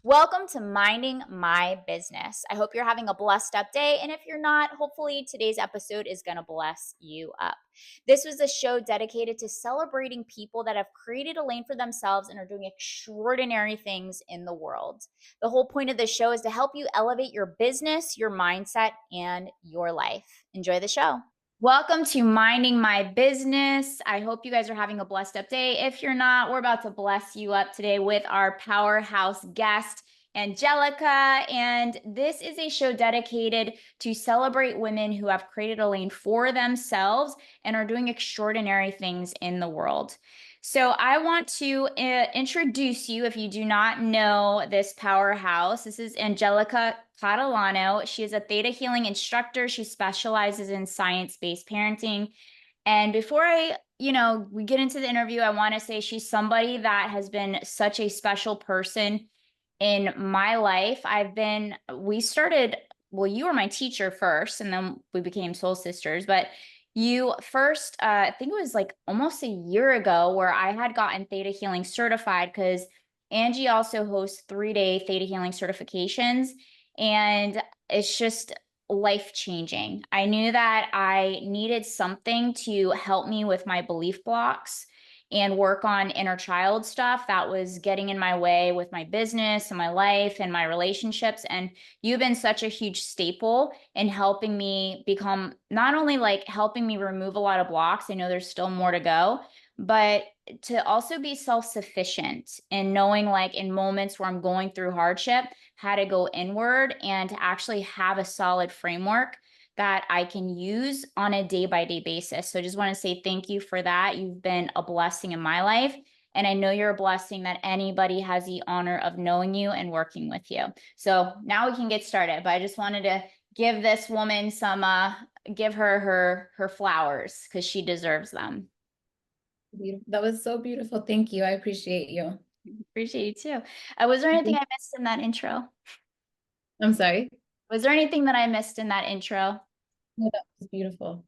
Welcome to Minding My Business. I hope you're having a blessed up day. And if you're not, hopefully today's episode is going to bless you up. This was a show dedicated to celebrating people that have created a lane for themselves and are doing extraordinary things in the world. The whole point of the show is to help you elevate your business, your mindset, and your life. Enjoy the show. Welcome to Minding My Business. I hope you guys are having a blessed up day. If you're not, we're about to bless you up today with our powerhouse guest, Angelica. And this is a show dedicated to celebrate women who have created a lane for themselves and are doing extraordinary things in the world. So I want to introduce you, if you do not know this powerhouse. This is Angelica Catalano. She is a theta healing instructor. She specializes in science-based parenting. And before we get into the interview, I want to say she's somebody that has been such a special person in my life. You were my teacher first, and then we became soul sisters, but you first, I think it was like almost a year ago, where I had gotten theta healing certified because Angie also hosts 3-day theta healing certifications. And it's just life changing. I knew that I needed something to help me with my belief blocks and work on inner child stuff that was getting in my way with my business and my life and my relationships. And you've been such a huge staple in helping me become, not only like helping me remove a lot of blocks, I know there's still more to go, but to also be self-sufficient and knowing, like, in moments where I'm going through hardship, how to go inward and to actually have a solid framework that I can use on a day-by-day basis. So I just want to say thank you for that. You've been a blessing in my life. And I know you're a blessing that anybody has the honor of knowing you and working with you. So now we can get started. But I just wanted to give this woman some, give her flowers because she deserves them. That was so beautiful. Thank you. I appreciate you. Appreciate you too. Was there anything I missed in that intro? I'm sorry. Was there anything that I missed in that intro? No, that was beautiful.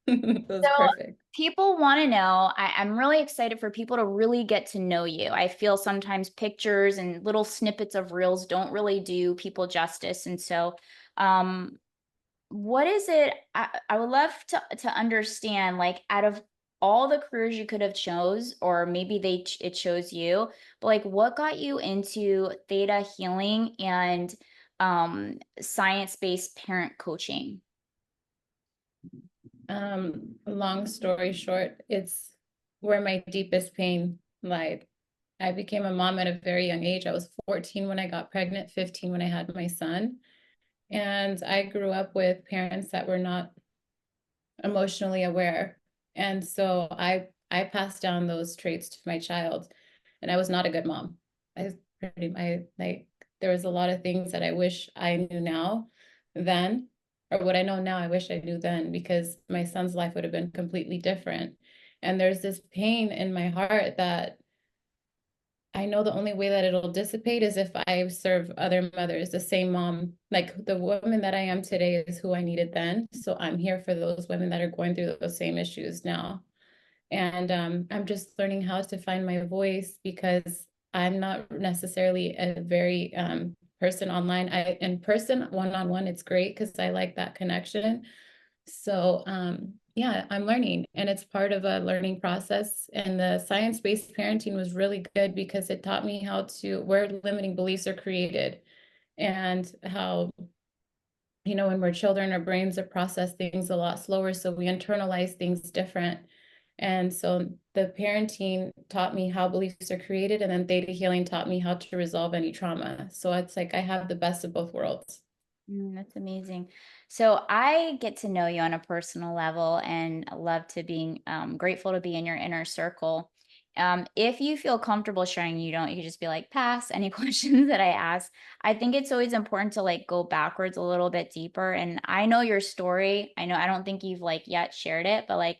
That was So perfect. people want to know, I'm really excited for people to really get to know you. I feel sometimes pictures and little snippets of reels don't really do people justice. And so, um, what is it? I would love to understand, like, out of all the careers you could have chose, or maybe it chose you, but like, what got you into theta healing and science-based parent coaching? Long story short, it's where my deepest pain lied. I became a mom at a very young age. I was 14 when I got pregnant, 15 when I had my son. And I grew up with parents that were not emotionally aware. And so I passed down those traits to my child, and I was not a good mom. I like there was a lot of things that I wish I knew now then, or what I know now I wish I knew then, because my son's life would have been completely different. And there's this pain in my heart that I know the only way that it'll dissipate is if I serve other mothers, the same mom. Like, the woman that I am today is who I needed then. So I'm here for those women that are going through those same issues now. And I'm just learning how to find my voice, because I'm not necessarily a very person online. In person, one-on-one, it's great because I like that connection. So yeah, I'm learning, and it's part of a learning process. And the science-based parenting was really good because it taught me where limiting beliefs are created, and how, when we're children, our brains are process things a lot slower, so we internalize things different. And so the parenting taught me how beliefs are created, and then theta healing taught me how to resolve any trauma. So it's like I have the best of both worlds. That's amazing. So I get to know you on a personal level and love to being grateful to be in your inner circle. If you feel comfortable sharing, you can just be like, pass any questions that I ask. I think it's always important to like go backwards a little bit deeper. And I know your story. I don't think you've like yet shared it, but like,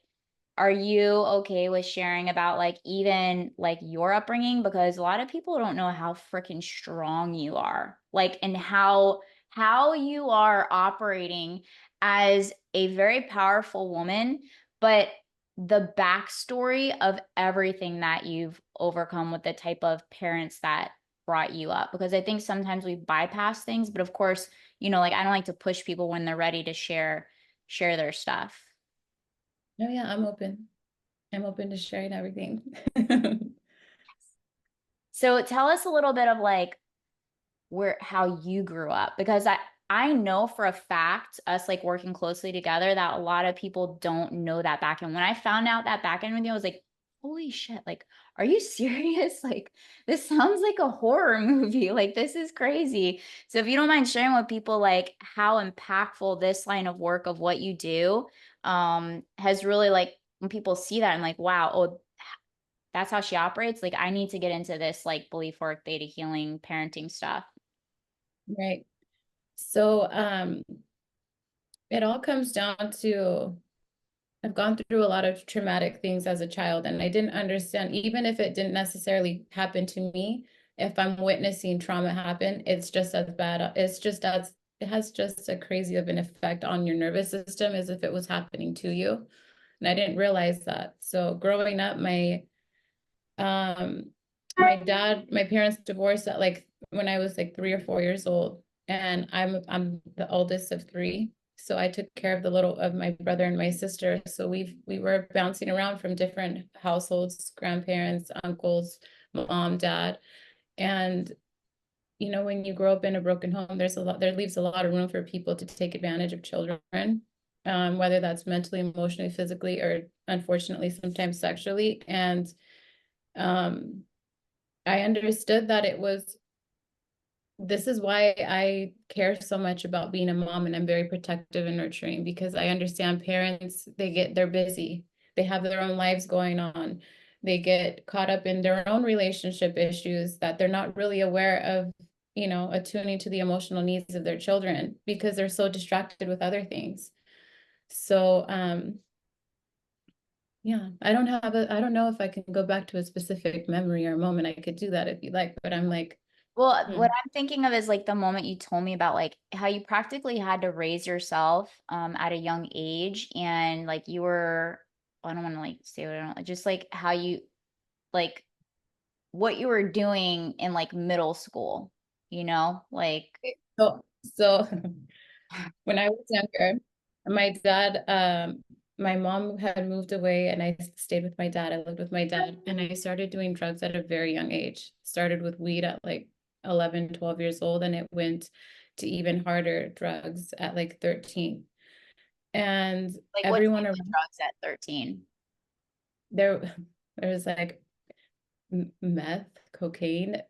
are you okay with sharing about like even like your upbringing? Because a lot of people don't know how freaking strong you are, like, and how you are operating as a very powerful woman, but the backstory of everything that you've overcome with the type of parents that brought you up? Because I think sometimes we bypass things, but of course, you know, like I don't like to push people when they're ready to share their stuff. Oh yeah, I'm open. I'm open to sharing everything. So tell us a little bit of like where how you grew up, because I know for a fact, us like working closely together, that a lot of people don't know that back end. When I found out that back end with you, I was like, holy shit, like, are you serious? Like, this sounds like a horror movie. Like, this is crazy. So if you don't mind sharing with people like how impactful this line of work of what you do has really, like, when people see that, I'm like, wow, oh, that's how she operates. Like, I need to get into this like belief work, theta healing, parenting stuff. Right. So it all comes down to I've gone through a lot of traumatic things as a child, and I didn't understand, even if it didn't necessarily happen to me, if I'm witnessing trauma happen, it's just as bad. It's just as it has just a crazy of an effect on your nervous system as if it was happening to you. And I didn't realize that. So growing up, um my parents divorced at like when I was like 3 or 4 years old, and I'm the oldest of three. So I took care of the little of my brother and my sister. So we were bouncing around from different households, grandparents, uncles, mom, dad. And you know, when you grow up in a broken home, there leaves a lot of room for people to take advantage of children, whether that's mentally, emotionally, physically, or unfortunately sometimes sexually. And um I understood that this is why I care so much about being a mom, and I'm very protective and nurturing, because I understand parents, they're busy. They have their own lives going on. They get caught up in their own relationship issues that they're not really aware of, you know, attuning to the emotional needs of their children because they're so distracted with other things. So, yeah, I don't know if I can go back to a specific memory or moment. I could do that if you like, but I'm like, Well, what hmm. I'm thinking of is like the moment you told me about like how you practically had to raise yourself at a young age, and like you were, I don't want to like say what I don't, just like how you like what you were doing in like middle school, you know? Like So when I was younger, my dad, my mom had moved away and I stayed with my dad. I lived with my dad and I started doing drugs at a very young age. Started with weed at like 11, 12 years old, and it went to even harder drugs at like 13. And like what everyone type of around drugs at 13? there, there was like meth, cocaine,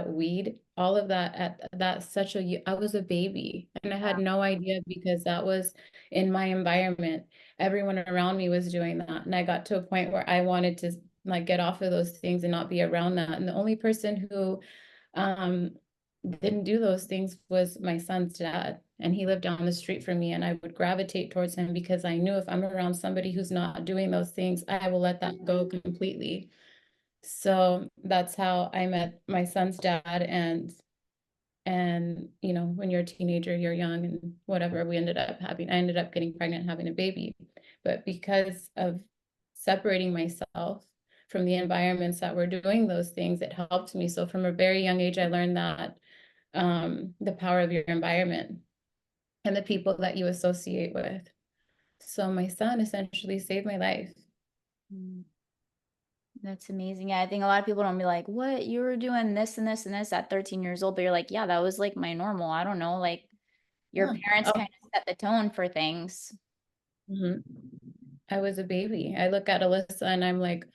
weed, all of that at that such a I was a baby and I had no idea because that was in my environment. Everyone around me was doing that. And I got to a point where I wanted to like get off of those things and not be around that. And the only person who um didn't do those things was my son's dad. And he lived down the street from me, and I would gravitate towards him because I knew if I'm around somebody who's not doing those things, I will let that go completely. So that's how I met my son's dad. And you know, when you're a teenager, you're young and whatever, I ended up getting pregnant, having a baby. But because of separating myself from the environments that were doing those things, it helped me. So from a very young age, I learned that the power of your environment and the people that you associate with. So my son essentially saved my life. Mm, that's amazing. Yeah, I think a lot of people don't be like, what, you were doing this and this and this at 13 years old, but you're like, yeah, that was like my normal. I don't know, like your Yeah. parents kind of set the tone for things. Mhm. I was a baby. I look at Alyssa and I'm like,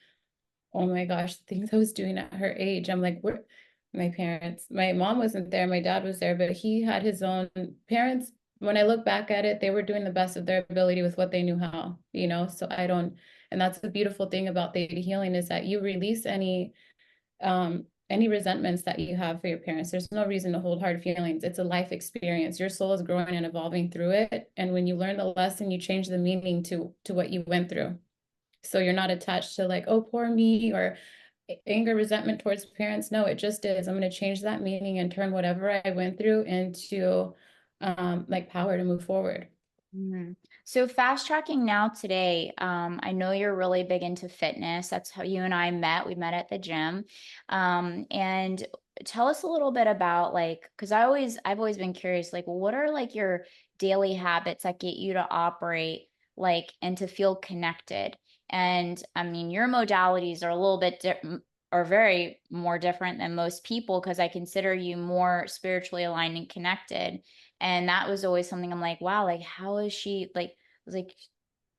oh my gosh, the things I was doing at her age. I'm like, where my parents, my mom wasn't there, my dad was there, but he had his own parents. When I look back at it, they were doing the best of their ability with what they knew how, you know? So I don't, and that's the beautiful thing about theta healing is that you release any resentments that you have for your parents. There's no reason to hold hard feelings. It's a life experience. Your soul is growing and evolving through it. And when you learn the lesson, you change the meaning to what you went through. So you're not attached to like, oh, poor me, or anger, resentment towards parents. No, it just is. I'm going to change that meaning and turn whatever I went through into like power to move forward. Mhm. So fast tracking now today, I know you're really big into fitness. That's how you and I met. We met at the gym. And tell us a little bit about like, because I've always been curious, like, well, what are like your daily habits that get you to operate like and to feel connected? And I mean, your modalities are a little bit are very more different than most people because I consider you more spiritually aligned and connected. And that was always something I'm like, wow, like how is she like I was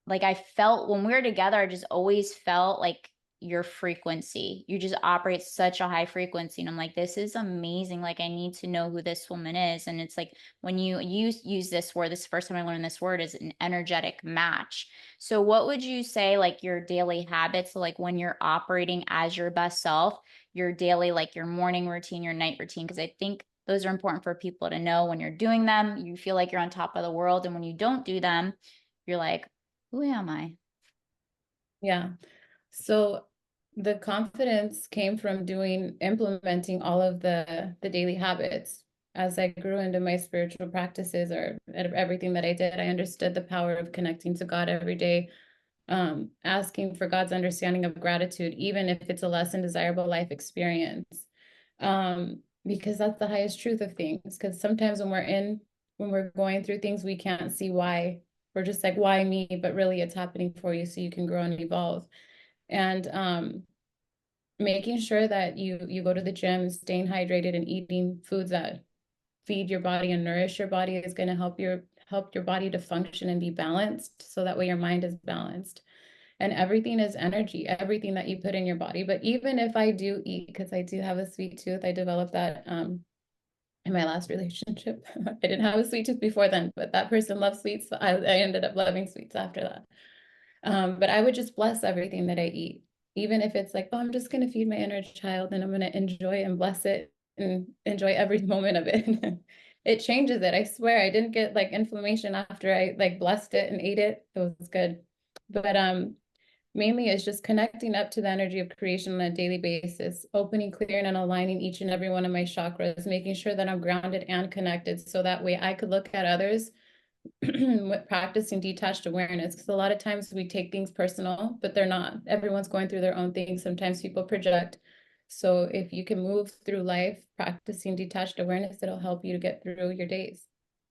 like I felt when we were together, I just always felt like your frequency. You just operate such a high frequency. And I'm like, this is amazing. Like, I need to know who this woman is. And it's like when you use this word, this is the first time I learned this word is an energetic match. So what would you say like your daily habits, so, like when you're operating as your best self, your daily, like your morning routine, your night routine? Because I think those are important for people to know when you're doing them. You feel like you're on top of the world. And when you don't do them, you're like, who am I? Yeah. So the confidence came from implementing all of the daily habits. As I grew into my spiritual practices or everything that I did, I understood the power of connecting to God every day, asking for God's understanding of gratitude, even if it's a less than desirable life experience. Because that's the highest truth of things. Because sometimes when we're going through things, we can't see why. We're just like, why me? But really it's happening for you so you can grow and evolve. And making sure that you go to the gym, staying hydrated and eating foods that feed your body and nourish your body is going to help your body to function and be balanced so that way your mind is balanced. And everything is energy, everything that you put in your body. But even if I do eat, because I do have a sweet tooth, I developed that in my last relationship. I didn't have a sweet tooth before then, but that person loved sweets. So I ended up loving sweets after that. But I would just bless everything that I eat, even if it's like, oh, I'm just going to feed my inner child and I'm going to enjoy and bless it and enjoy every moment of it. It changes it. I swear I didn't get like inflammation after I like blessed it and ate it. It was good. But mainly it's just connecting up to the energy of creation on a daily basis, opening, clearing, and aligning each and every one of my chakras, making sure that I'm grounded and connected so that way I could look at others with practicing detached awareness, because a lot of times we take things personal, but they're not. Everyone's going through their own things. Sometimes people project. So if you can move through life practicing detached awareness, it'll help you to get through your days.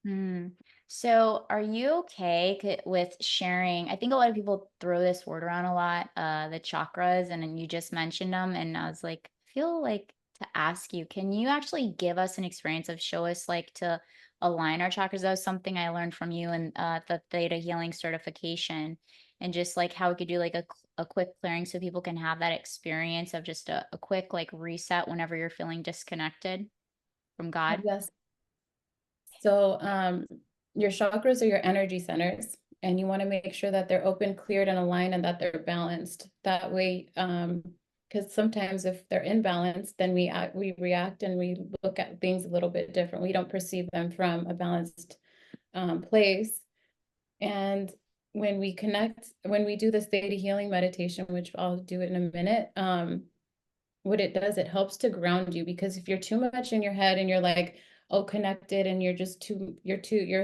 Hmm. So, are you okay with sharing? I think a lot of people throw this word around a lot, the chakras, and then you just mentioned them, and I was like, feel like to ask you, can you actually give us an experience of show us like to align our chakras? That was something I learned from you and the Theta Healing certification, and just like how we could do like a quick clearing so people can have that experience of just a quick like reset whenever you're feeling disconnected from God. Yes. So your chakras are your energy centers, and you want to make sure that they're open, cleared, and aligned, and that they're balanced. That way, because sometimes if they're imbalanced, then we react and we look at things a little bit different. We don't perceive them from a balanced place. And when we do this theta healing meditation, which I'll do it in a minute, what it does, it helps to ground you, because if you're too much in your head and you're like, oh, connected, and your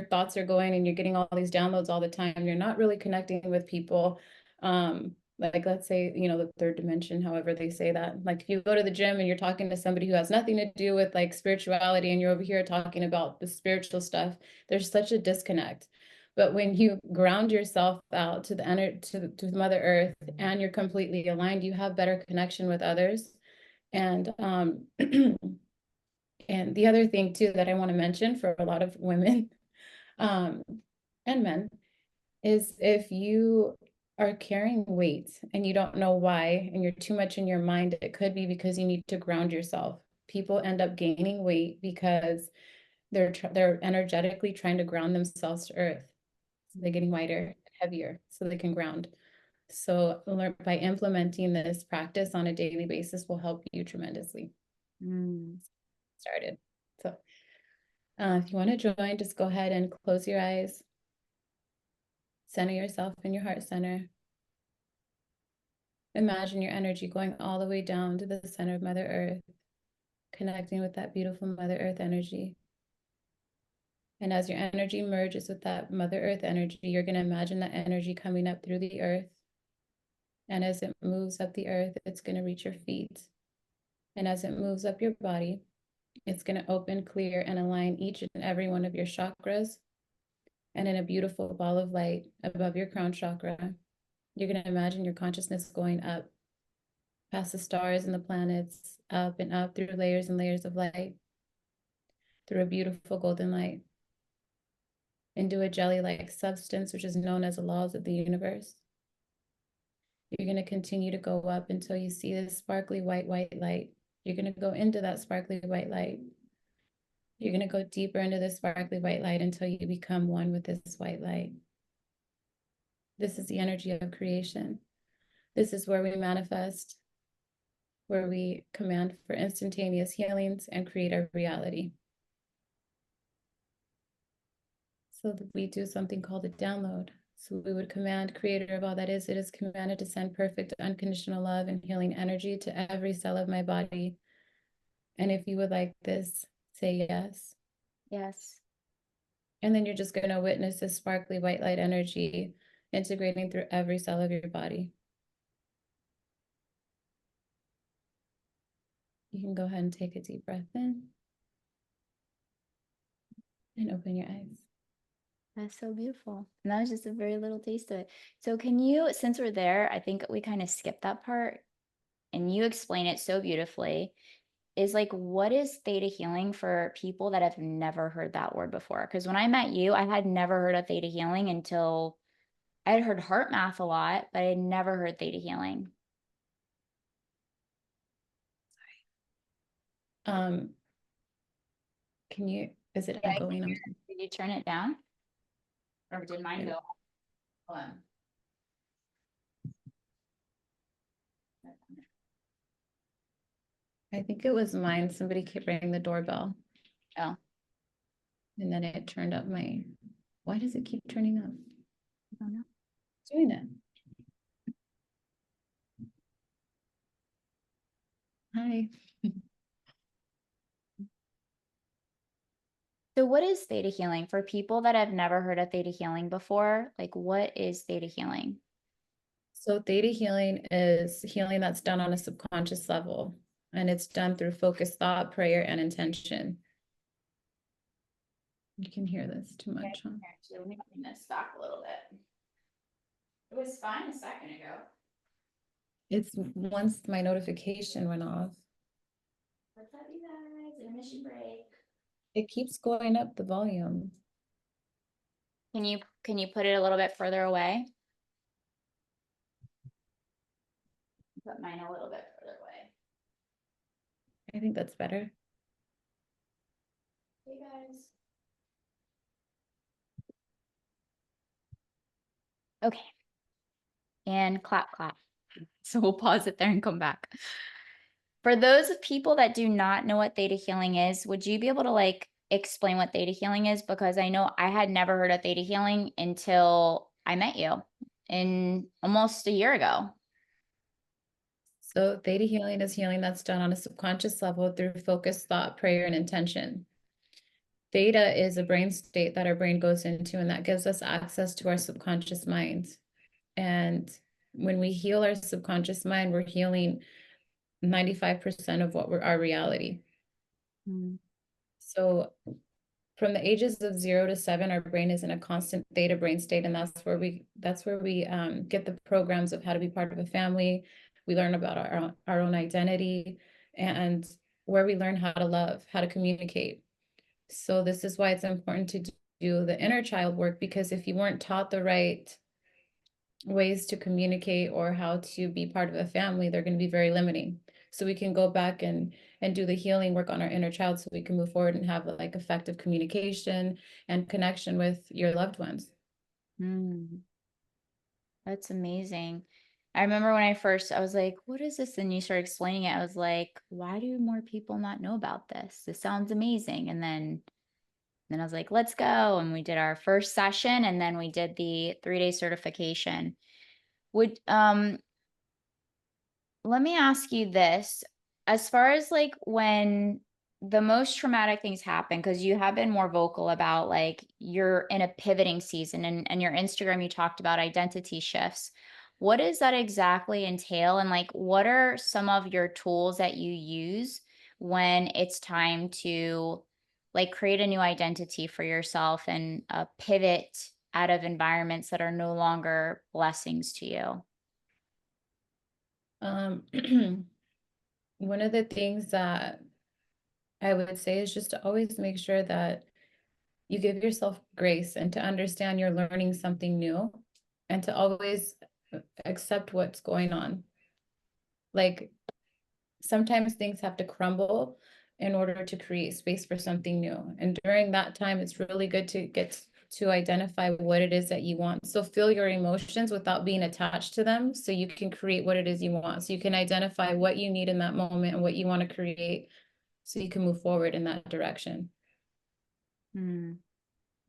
thoughts are going and you're getting all these downloads all the time, you're not really connecting with people. Like let's say, the third dimension, however they say that. Like if you go to the gym and you're talking to somebody who has nothing to do with like spirituality and you're over here talking about the spiritual stuff, there's such a disconnect. But when you ground yourself out to the to Mother Earth and you're completely aligned, you have better connection with others. And and the other thing too that I want to mention for a lot of women um, and men is if you are carrying weight and you don't know why and you're too much in your mind, it could be because you need to ground yourself. People end up gaining weight because they're energetically trying to ground themselves to earth. So they're getting lighter, heavier, so they can ground. So by implementing this practice on a daily basis will help you tremendously. Mm. Started. So if you want to join, just go ahead and close your eyes. Center yourself in your heart center. Imagine your energy going all the way down to the center of Mother Earth, connecting with that beautiful Mother Earth energy. And as your energy merges with that Mother Earth energy, you're going to imagine that energy coming up through the earth. And as it moves up the earth, it's going to reach your feet. And as it moves up your body, It's going to open, clear, and align each and every one of your chakras. And in a beautiful ball of light above your crown chakra, you're going to imagine your consciousness going up past the stars and the planets, up and up through layers and layers of light, through a beautiful golden light, into a jelly-like substance, which is known as the laws of the universe. You're going to continue to go up until you see this sparkly white light. You're going to go into that sparkly white light. You're going to go deeper into this sparkly white light until you become one with this white light. This is the energy of creation. This is where we manifest, where we command for instantaneous healings and create our reality. So we do something called a download. So we would command creator of all that is, it is commanded to send perfect unconditional love and healing energy to every cell of my body. And if you would like this, say yes. Yes. And then you're just going to witness this sparkly white light energy integrating through every cell of your body. You can go ahead and take a deep breath in and open your eyes. That's so beautiful. And that was just a very little taste of it. So can you, since we're there, I think we kind of skipped that part and you explain it so beautifully, is like, what is theta healing for people that have never heard that word before? Because when I met you, I had never heard of theta healing until I had heard heart math a lot, but I had never heard theta healing. Can you, is it Yeah, echoing? did you turn it down? Or did mine go? Hold on. I think it was mine. Somebody kept ringing the doorbell. Oh. And then it turned up my, why does it keep turning up? I don't know. It's doing it. Hi. So what is theta healing for people that have never heard of theta healing before? Like, what is theta healing? So theta healing is healing that's done on a subconscious level, and it's done through focused thought, prayer, and intention. You can hear this too much, huh? Actually, let me bring this back a little bit. It was fine a second ago. It's once my notification went off, What's up, you guys? Intermission break. it keeps going up the volume. Can you put it a little bit further away? Put mine a little bit further away. I think that's better. Hey guys. Okay. And clap, clap. So we'll pause it there and come back. For those people that do not know what theta healing is, would you be able to like explain what theta healing is? Because I know I had never heard of theta healing until I met you in almost a year ago. So theta healing is healing that's done on a subconscious level through focused thought, prayer, and intention. Theta is a brain state that our brain goes into, and that gives us access to our subconscious mind. And when we heal our subconscious mind, we're healing 95% of our reality. Mm. So from the ages of 0 to 7, our brain is in a constant theta brain state, and that's where we get the programs of how to be part of a family. We learn about our own identity, and where we learn how to love, how to communicate. So this is why it's important to do the inner child work, because if you weren't taught the right ways to communicate or how to be part of a family, they're going to be very limiting. So we can go back and do the healing work on our inner child so we can move forward and have like effective communication and connection with your loved ones. Mm. That's amazing. I remember when I was like, what is this? And you started explaining it. I was like, why do more people not know about this? This sounds amazing. And then I was like, let's go. And we did our first session and then we did the 3-day certification. Would let me ask you this. As far as like when the most traumatic things happen, because you have been more vocal about like you're in a pivoting season and your Instagram, you talked about identity shifts. What does that exactly entail? And like, what are some of your tools that you use when it's time to like create a new identity for yourself and pivot out of environments that are no longer blessings to you? Um, one of the things that I would say is just to always make sure that you give yourself grace and to understand you're learning something new and to always accept what's going on. Like sometimes things have to crumble in order to create space for something new. And during that time, it's really good to get to identify what it is that you want. So feel your emotions without being attached to them so you can create what it is you want. So you can identify what you need in that moment and what you want to create so you can move forward in that direction. Hmm.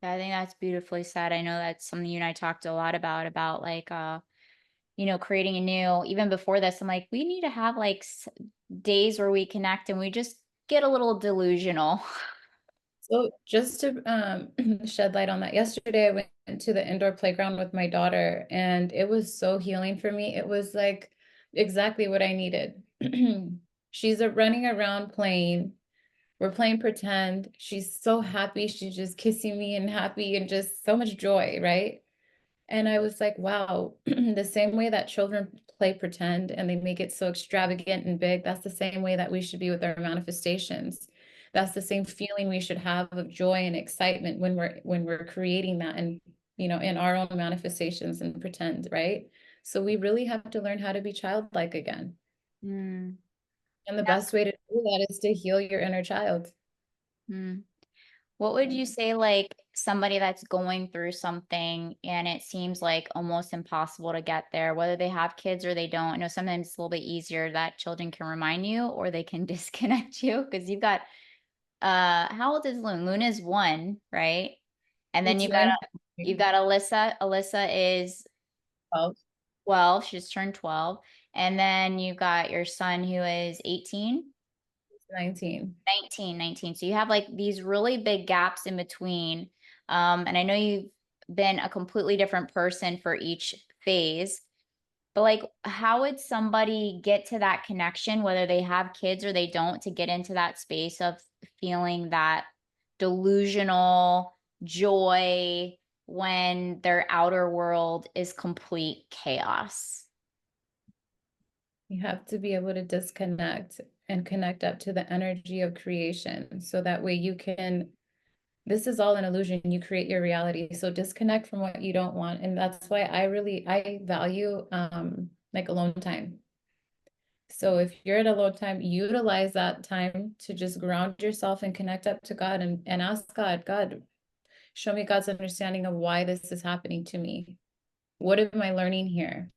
I think that's beautifully said. I know that's something you and I talked a lot about like creating a new, even before this, I'm like, we need to have like days where we connect and we just get a little delusional. So just to shed light on that, yesterday I went to the indoor playground with my daughter and it was so healing for me. It was like exactly what I needed. She's running around playing. We're playing pretend. She's so happy. She's just kissing me and happy and just so much joy, right? And I was like, wow, the same way that children play pretend and they make it so extravagant and big, that's the same way that we should be with our manifestations. That's the same feeling we should have of joy and excitement when we're creating that and in our own manifestations and pretend, right? So we really have to learn how to be childlike again. Mm. And the best way to do that is to heal your inner child. Mm. What would you say, like somebody that's going through something and it seems like almost impossible to get there, whether they have kids or they don't? I know sometimes it's a little bit easier that children can remind you or they can disconnect you because you've got, how old is Luna? Luna's 1, right? And then It's 9, you've got Alyssa. Alyssa is 12, 12. She just turned 12. And then you've got your son who is 18. 19. 19. So you have like these really big gaps in between. And I know you've been a completely different person for each phase, but like, how would somebody get to that connection, whether they have kids or they don't, to get into that space of feeling that delusional joy when their outer world is complete chaos? You have to be able to disconnect and connect up to the energy of creation. So that way you can, this is all an illusion. You create your reality. So disconnect from what you don't want. And that's why I value like alone time. So if you're at alone time, utilize that time to just ground yourself and connect up to God and ask God, God, show me God's understanding of why this is happening to me. What am I learning here?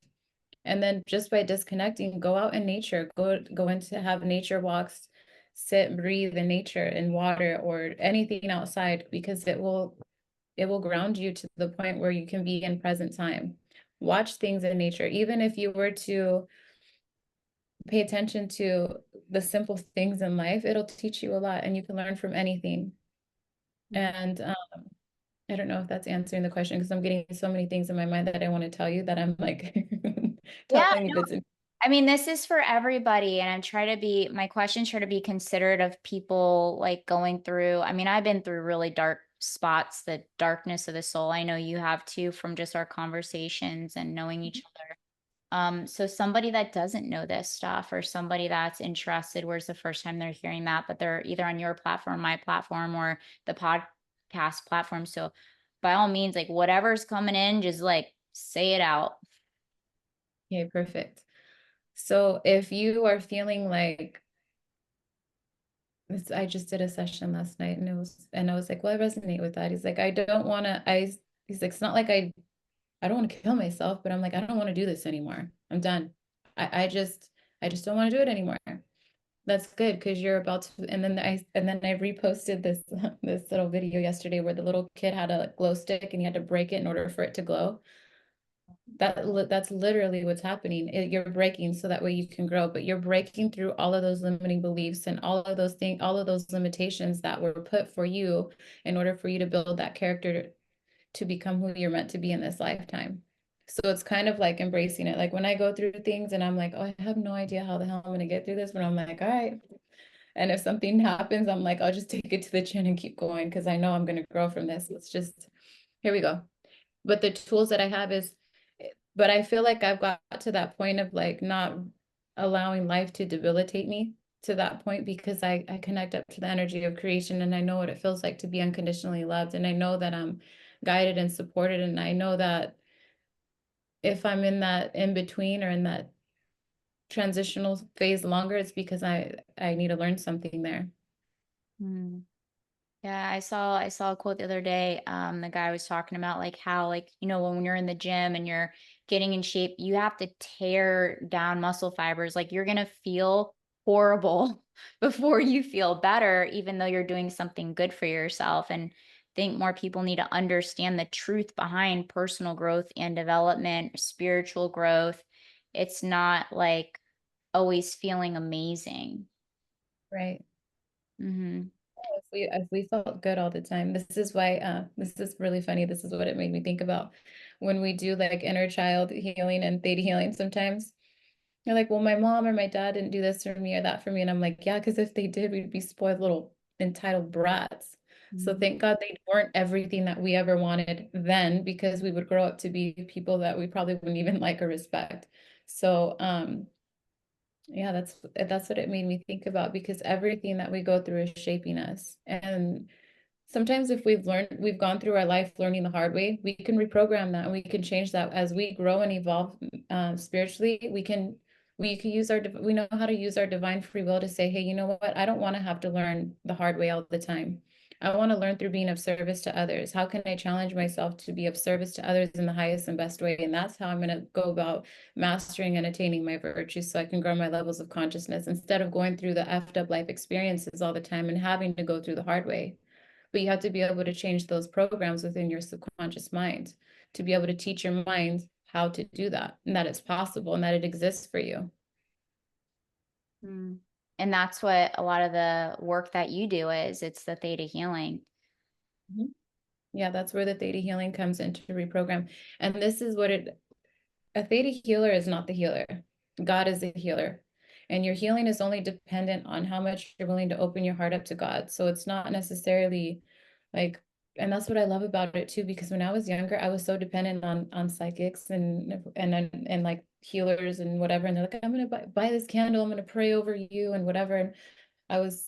And then just by disconnecting, go out in nature, go into have nature walks, sit, breathe in nature in water or anything outside because it will ground you to the point where you can be in present time. Watch things in nature. Even if you were to pay attention to the simple things in life, it'll teach you a lot and you can learn from anything. And I don't know if that's answering the question because I'm getting so many things in my mind that I want to tell you that I'm like Yeah, telling you no, bits and I mean, this is for everybody, and I'm trying to be, my questions try to be considerate of people like going through. I mean, I've been through really dark spots, the darkness of the soul. I know you have too from just our conversations and knowing each other. So somebody that doesn't know this stuff or somebody that's interested, where's the first time they're hearing that, but they're either on your platform, my platform, or the podcast platform. So by all means, like whatever's coming in, just like say it out. Okay, perfect. So if you are feeling like this, I just did a session last night and I was like, well, I resonate with that. He's like, I don't want to, he's like, it's not like I don't want to kill myself, but I'm like, I don't want to do this anymore. I'm done. I just don't want to do it anymore. That's good because you're about to, and then I reposted this, this little video yesterday where the little kid had a glow stick and he had to break it in order for it to glow. That's literally what's happening. You're breaking so that way you can grow, but you're breaking through all of those limiting beliefs and all of those things, all of those limitations that were put for you in order for you to build that character to become who you're meant to be in this lifetime. So it's kind of like embracing it. Like when I go through things and I'm like, oh, I have no idea how the hell I'm going to get through this, but I'm like, all right, And if something happens, I'm like, I'll just take it to the chin and keep going because I know I'm going to grow from this. Let's just, here we go. But the tools that I have is, but I feel like I've got to that point of like not allowing life to debilitate me to that point because I connect up to the energy of creation and I know what it feels like to be unconditionally loved. And I know that I'm guided and supported. And I know that if I'm in that in between or in that transitional phase longer, it's because I need to learn something there. Mm. Yeah, I saw a quote the other day. The guy was talking about like how like, when you're in the gym and you're getting in shape, you have to tear down muscle fibers. Like you're gonna feel horrible before you feel better, even though you're doing something good for yourself. And I think more people need to understand the truth behind personal growth and development, spiritual growth. It's not like always feeling amazing. Right. Hmm. If we felt good all the time, this is why this is really funny. This is what it made me think about when we do like inner child healing and theta healing sometimes. They're like, well, my mom or my dad didn't do this for me or that for me. And I'm like, yeah, because if they did, we'd be spoiled little entitled brats. So thank God they weren't everything that we ever wanted then, because we would grow up to be people that we probably wouldn't even like or respect. So yeah, that's what it made me think about because everything that we go through is shaping us. And sometimes if we've gone through our life learning the hard way, we can reprogram that and we can change that as we grow and evolve spiritually. We can use we know how to use our divine free will to say, hey, you know what? I don't want to have to learn the hard way all the time. I want to learn through being of service to others. How can I challenge myself to be of service to others in the highest and best way? And that's how I'm going to go about mastering and attaining my virtues so I can grow my levels of consciousness instead of going through the effed up life experiences all the time and having to go through the hard way. But you have to be able to change those programs within your subconscious mind to be able to teach your mind how to do that and that it's possible and that it exists for you. Mm. And that's what a lot of the work that you do is. It's the theta healing. Mhm. Yeah, that's where the theta healing comes into reprogram. And this is what a theta healer is not the healer. God is the healer. And your healing is only dependent on how much you're willing to open your heart up to God. So it's not necessarily like, and that's what I love about it too, because when I was younger, I was so dependent on psychics and like healers and whatever. And they're like, I'm gonna buy this candle, I'm gonna pray over you and whatever. And I was,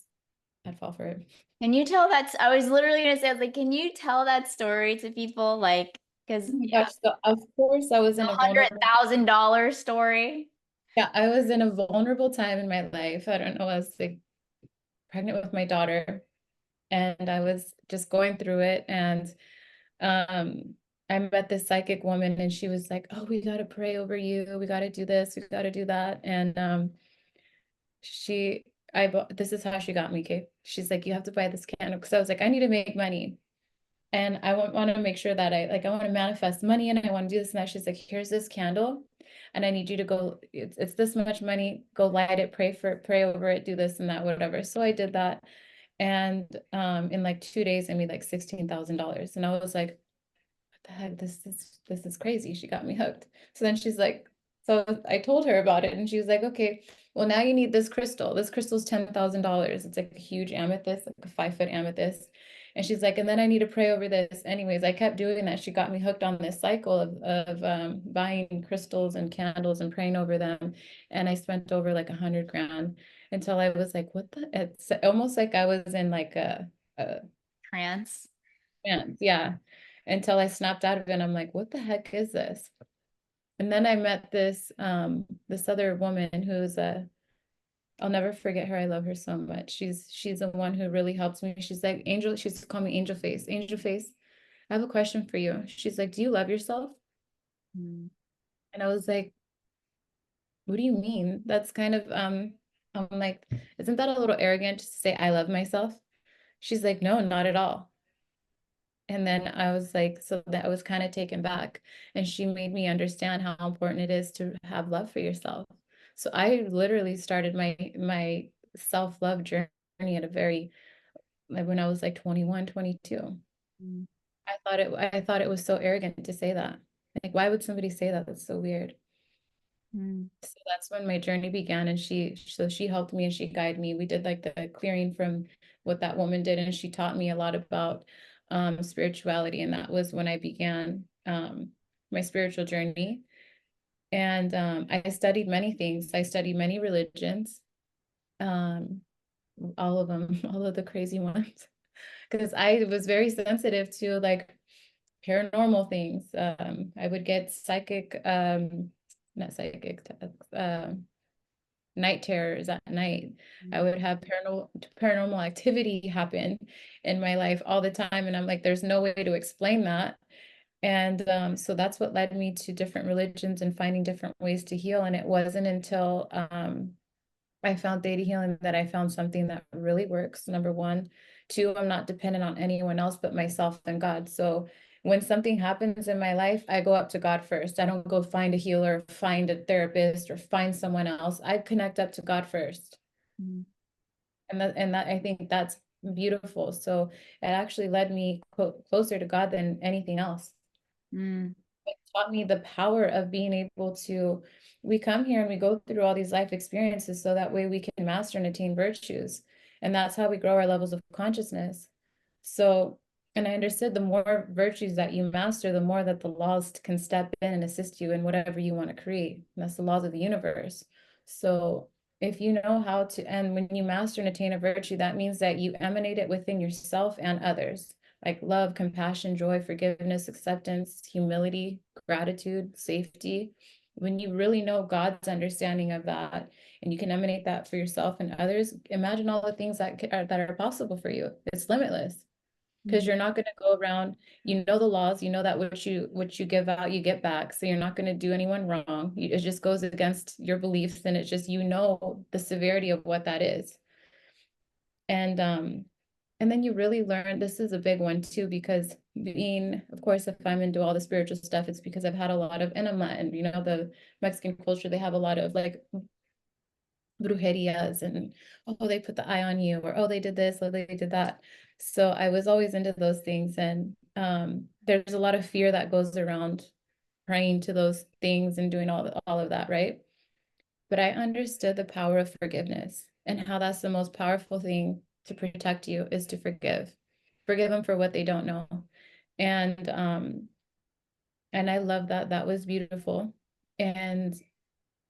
I'd fall for it. Can you tell that's, I was literally gonna say, I was like, can you tell that story to people? Like, because Oh my gosh, so of course I was the in a vulnerable, $100,000 story. yeah, I was in a vulnerable time in my life. I don't know, I was like pregnant with my daughter and I was just going through it. And um, I met this psychic woman and she was like, oh, we got to pray over you. We got to do this. We got to do that. And she, this is how she got me, Kate. She's like, you have to buy this candle. Cause I was like, I need to make money. And I want to make sure that I want to manifest money and I want to do this and that. She's like, here's this candle. And I need you to go, it's this much money, go light it, pray over it, do this and that, whatever. So I did that. And in like 2 days, I made like $16,000. And I was like, what the heck? This is crazy. She got me hooked. So then she's like, so I told her about it, and she was like, okay, well now you need this crystal. This crystal's $10,000. It's like a huge amethyst, like a 5 foot amethyst. And she's like, and then I need to pray over this. Anyways, I kept doing that. She got me hooked on this cycle of buying crystals and candles and praying over them. And I spent over like 100 grand until I was like, what the? It's almost like I was in like a Trance. trance. Yeah. Until I snapped out of it. And I'm like, what the heck is this? And then I met this other woman who's a I'll never forget her. I love her so much. She's the one who really helps me. She's like Angel, she used to call me Angel Face. Angel Face, I have a question for you. She's like, do you love yourself? Mm. And I was like, what do you mean? That's kind of I'm like, isn't that a little arrogant just to say I love myself? She's like, no, not at all. And then I was like, so that I was kind of taken back. And she made me understand how important it is to have love for yourself. So I literally started my self-love journey at a very like when I was like 21, 22. Mm. I thought it was so arrogant to say that. Like, why would somebody say that? That's so weird. Mm. So that's when my journey began. And she helped me and she guided me. We did like the clearing from what that woman did. And she taught me a lot about spirituality. And that was when I began my spiritual journey. And I studied many things. I studied many religions, um, all of them, all of the crazy ones, because I was very sensitive to like paranormal things. I would get psychic, not psychic, night terrors at night. I would have paranormal activity happen in my life all the time, and I'm like, there's no way to explain that. And so that's what led me to different religions and finding different ways to heal. And it wasn't until I found theta healing that I found something that really works. Number one. Two, I'm not dependent on anyone else but myself and God. So when something happens in my life, I go up to God first. I don't go find a healer, find a therapist, or find someone else. I connect up to God first. Mm. And that I think that's beautiful. So it actually led me closer to God than anything else. Mm. It taught me the power of being able to, we come here and we go through all these life experiences so that way we can master and attain virtues. And that's how we grow our levels of consciousness. So, and I understood the more virtues that you master, the more that the laws can step in and assist you in whatever you want to create. And that's the laws of the universe. So, if you know how to, and when you master and attain a virtue, that means that you emanate it within yourself and others, like love, compassion, joy, forgiveness, acceptance, humility, gratitude, safety. When you really know God's understanding of that, and you can emanate that for yourself and others, imagine all the things that are possible for you. It's limitless because Mm. you're not going to go around, you know the laws, you know that what you give out you get back, so you're not going to do anyone wrong. It just goes against your beliefs, and it's just, you know, the severity of what that is. And then you really learn, this is a big one too, because being, of course, if I'm into all the spiritual stuff, it's because I've had a lot of enema, and you know, the Mexican culture, they have a lot of like brujerias, and oh, they put the eye on you, or oh, they did this, or they did that. So I was always into those things. And there's a lot of fear that goes around praying to those things and doing all of that, right? But I understood the power of forgiveness and how that's the most powerful thing to protect you is to forgive. Forgive them for what they don't know. And and I love that. That was beautiful. And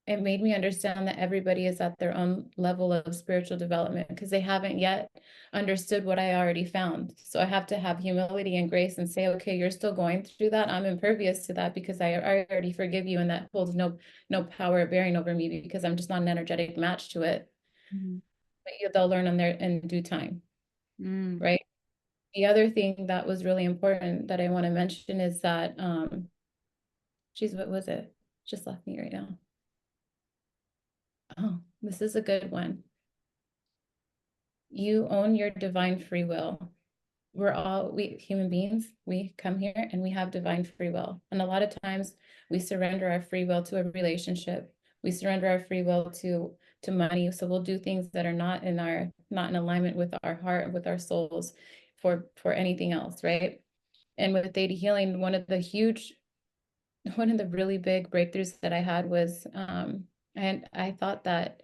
it made me understand that everybody is at their own level of spiritual development because they haven't yet understood what I already found. So I have to have humility and grace and say, okay, you're still going through that. I'm impervious to that because I already forgive you, and that holds no power bearing over me because I'm just not an energetic match to it. Mm. But they'll learn on their in due time, Mm. right? The other thing that was really important that I want to mention is that geez, what was it? Just left me right now. Oh, this is a good one. You own your divine free will. We human beings, we come here and we have divine free will. And a lot of times we surrender our free will to a relationship. We surrender our free will to money. So we'll do things that are not in alignment with our heart, with our souls for anything else, right? And with theta healing, one of the really big breakthroughs that I had was and I thought that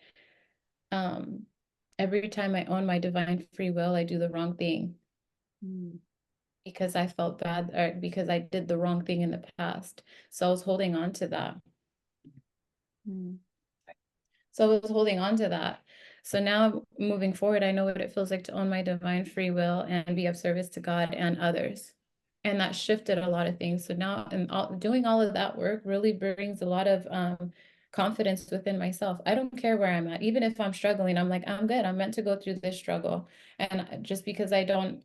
um every time I own my divine free will, I do the wrong thing Mm. because I felt bad or because I did the wrong thing in the past. So I was holding on to that. Mm. So I was holding on to that. So now moving forward, I know what it feels like to own my divine free will and be of service to God and others. And that shifted a lot of things. So now doing all of that work really brings a lot of confidence within myself. I don't care where I'm at. Even if I'm struggling, I'm like, I'm good. I'm meant to go through this struggle. And just because I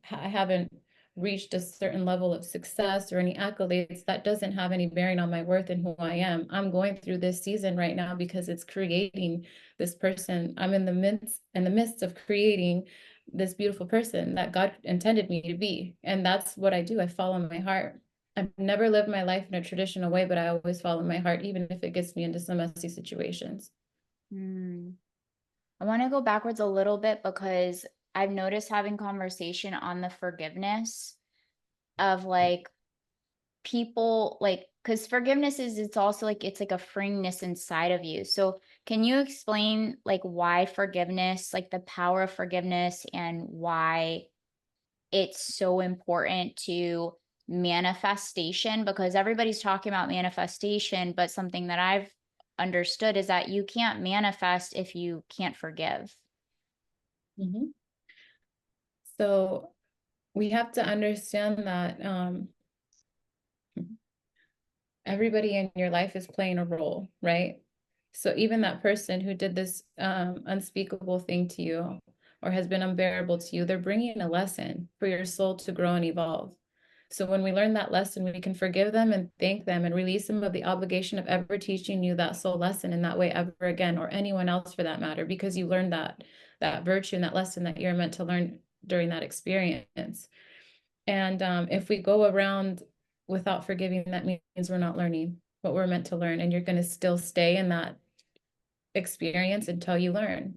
haven't reached a certain level of success or any accolades, that doesn't have any bearing on my worth and who I am. I'm going through this season right now because it's creating this person. I'm in the midst of creating this beautiful person that God intended me to be. And that's what I do. I follow my heart. I've never lived my life in a traditional way, but I always follow my heart, even if it gets me into some messy situations. Mm. I want to go backwards a little bit because I've noticed having conversation on the forgiveness of like people like because forgiveness is, it's also like, it's like a freeingness inside of you. So can you explain like why forgiveness, like the power of forgiveness, and why it's so important to manifestation? Because everybody's talking about manifestation, but something that I've understood is that you can't manifest if you can't forgive. Mhm. So we have to understand that everybody in your life is playing a role, right? So even that person who did this unspeakable thing to you or has been unbearable to you, they're bringing a lesson for your soul to grow and evolve. So when we learn that lesson, we can forgive them and thank them and release them of the obligation of ever teaching you that soul lesson in that way ever again, or anyone else for that matter, because you learned that virtue and that lesson that you're meant to learn during that experience. And if we go around without forgiving, that means we're not learning what we're meant to learn. And you're going to still stay in that experience until you learn.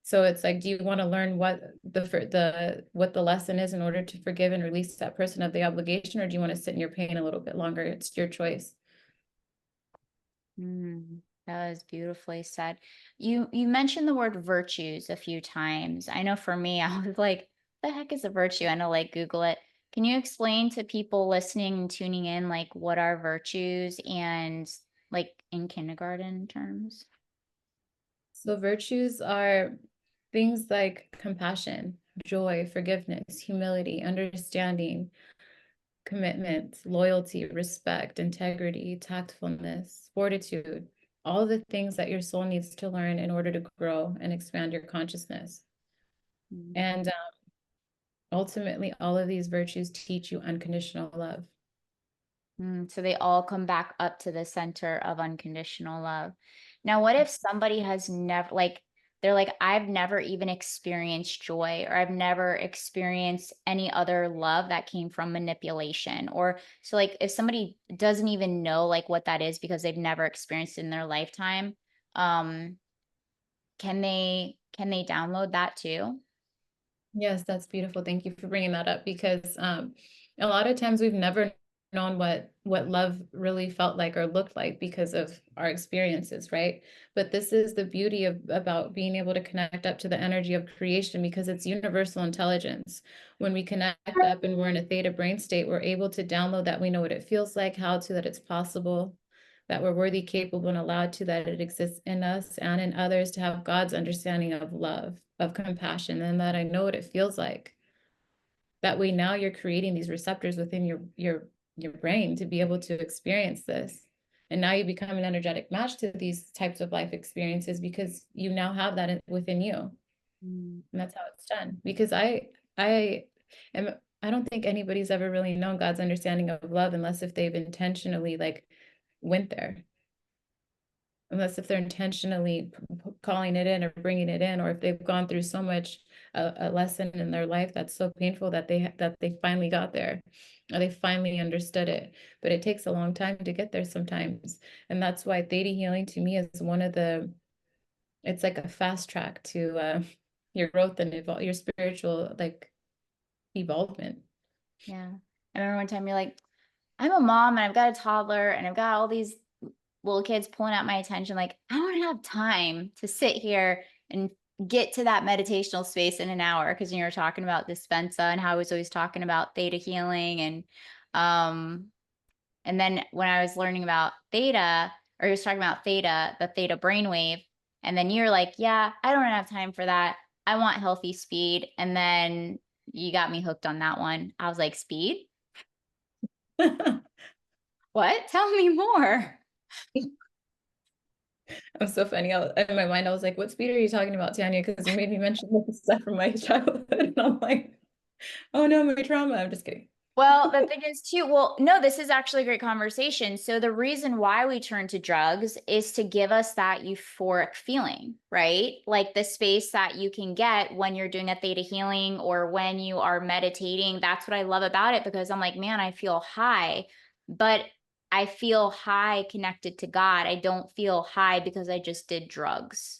So it's like, do you want to learn what the lesson is in order to forgive and release that person of the obligation, or do you want to sit in your pain a little bit longer? It's your choice. That was beautifully said. You mentioned the word virtues a few times. I know for me, I was like, the heck is a virtue? I know, like, Google it. Can you explain to people listening and tuning in, like, what are virtues, and like in kindergarten terms? So virtues are things like compassion, joy, forgiveness, humility, understanding, commitment, loyalty, respect, integrity, tactfulness, fortitude, all the things that your soul needs to learn in order to grow and expand your consciousness. Mm. And ultimately, all of these virtues teach you unconditional love. So they all come back up to the center of unconditional love. Now, what if somebody has never, like, they're like, I've never even experienced joy, or I've never experienced any other love that came from manipulation? Or so, like, if somebody doesn't even know like what that is because they've never experienced it in their lifetime, um, can they download that too? Yes, that's beautiful. Thank you for bringing that up because a lot of times we've never known what love really felt like or looked like because of our experiences, right? But this is the beauty of about being able to connect up to the energy of creation because it's universal intelligence. When we connect up and we're in a theta brain state, we're able to download that we know what it feels like, how to, that it's possible, that we're worthy, capable, and allowed to, that it exists in us and in others to have God's understanding of love, of compassion, and that I know what it feels like. That way now you're creating these receptors within your brain to be able to experience this. And now you become an energetic match to these types of life experiences because you now have that within you. Mm. And that's how it's done. Because I am I don't think anybody's ever really known God's understanding of love unless if they've intentionally like went there, unless if they're intentionally calling it in or bringing it in, or if they've gone through so much a lesson in their life that's so painful that they finally got there, or they finally understood it. But it takes a long time to get there sometimes, and that's why theta healing to me is one of the, it's like a fast track to your growth and your spiritual like evolvement. Yeah. I remember one time you're like, I'm a mom and I've got a toddler and I've got all these little kids pulling out my attention. Like, I don't have time to sit here and get to that meditational space in an hour. Cause you were talking about Dispensa and how I was always talking about theta healing. Um, and then when I was learning about theta, or he was talking about theta, the theta brainwave, and then you're like, yeah, I don't have time for that. I want healthy speed. And then you got me hooked on that one. I was like, speed? What? Tell me more. I'm so funny. In my mind, I was like, "What speed are you talking about, Tanya?" Because you made me mention this stuff from my childhood, and I'm like, "Oh no, my trauma." I'm just kidding. Well, the thing is too, well, no, this is actually a great conversation. So the reason why we turn to drugs is to give us that euphoric feeling, right? Like the space that you can get when you're doing a theta healing or when you are meditating. That's what I love about it, because I'm like, man, I feel high, but I feel high connected to God. I don't feel high because I just did drugs.